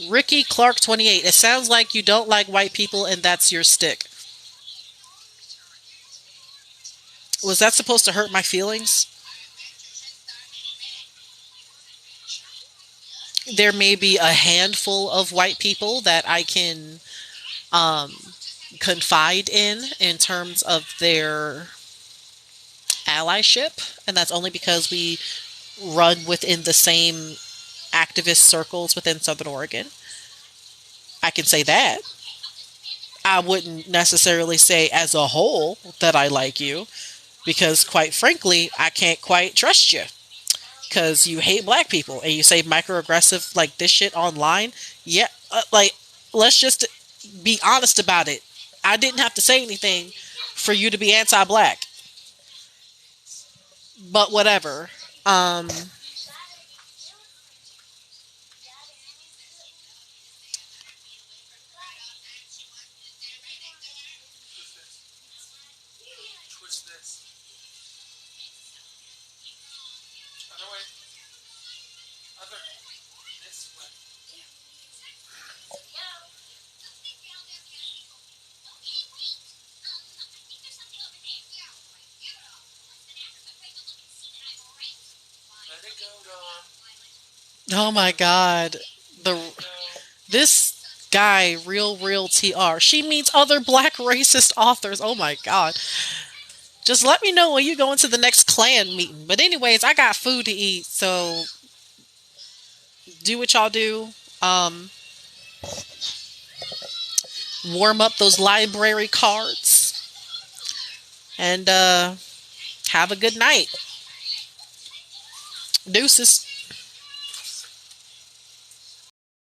Ricky Clark 28. It sounds like you don't like white people and that's your stick. Was that supposed to hurt my feelings? There may be a handful of white people that I can um, confide in terms of their allyship, and that's only because we run within the same activist circles within Southern Oregon. I can say that. I wouldn't necessarily say as a whole that I like you because, quite frankly, I can't quite trust you because you hate black people and you say microaggressive like this shit online. Yeah, like let's just be honest about it. I didn't have to say anything for you to be anti-black, but whatever. Um, Twist this. Other way. Other. This way. Let it go, Dawn. oh my god, the Let it go. this guy, real tr. She meets other black racist authors. Oh my god. Just let me know when you go into the next clan meeting. But anyways, I got food to eat, so do what y'all do. Um, warm up those library cards and have a good night. Deuces.